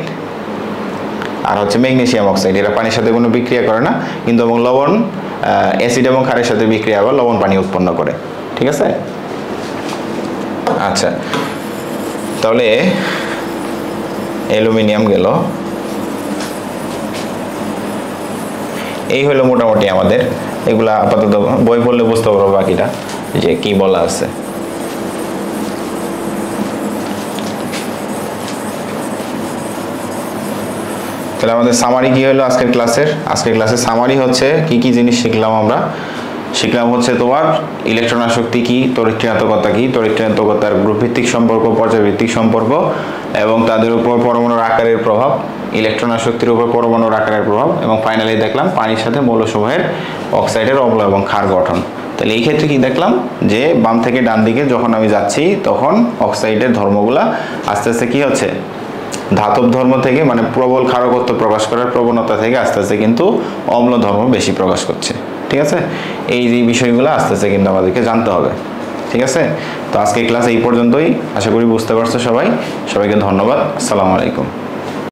আর হচ্ছে ম্যাগনেসিয়াম অক্সাইড, এরা পানির সাথে কোনো বিক্রিয়া করে না, কিন্তু এবং লবণ অ্যাসিড এবং ক্ষারের সাথে বিক্রিয়া আবার লবণ পানি উৎপন্ন করে। ঠিক আছে? আচ্ছা, তাহলে অ্যালুমিনিয়াম গেল। এই হলো মোটামুটি আমাদের, এগুলা আপাতত বই পড়লে বুঝতে পারবো বাকিটা যে কি বলা আছে। তাহলে আমাদের সামারি কি হলো আজকের ক্লাসের? আজকের ক্লাসের সামারি হচ্ছে কি কি জিনিস শিখলাম আমরা। শিখলাম হচ্ছে তোমার ইলেকট্রন আসক্তি কি, তড়িৎ ঋণাত্মকতা কি, তড়িৎ ঋণাত্মকতার গ্রুপ ভিত্তিক সম্পর্ক, পর্যায়ভিত্তিক সম্পর্ক এবং তাদের উপর পরমাণুর আকারের প্রভাব, ইলেকট্রন আসক্তির উপর পরমাণুর আকারের প্রভাব, এবং ফাইনালি দেখলাম পানির সাথে মৌলসমূহের অক্সাইডের অম্ল এবং ক্ষার গঠন। তাহলে এই ক্ষেত্রে কি দেখলাম যে বাম থেকে ডান দিকে যখন আমি যাচ্ছি, তখন অক্সাইডের ধর্মগুলা আস্তে আস্তে কি হচ্ছে, ধাতব ধর্ম থেকে, মানে প্রবল ক্ষারকত্ব প্রকাশ করার প্রবণতা থেকে আস্তে আস্তে কিন্তু অম্ল ধর্ম বেশি প্রকাশ করছে। ঠিক আছে? এই যে বিষয়গুলো আস্তে আস্তে কিন্তু আমাদেরকে জানতে হবে। ঠিক আছে? তো আজকে ক্লাস এই পর্যন্তই, আশা করি বুঝতে পারছো সবাই। সবাইকে ধন্যবাদ। আসসালামু আলাইকুম।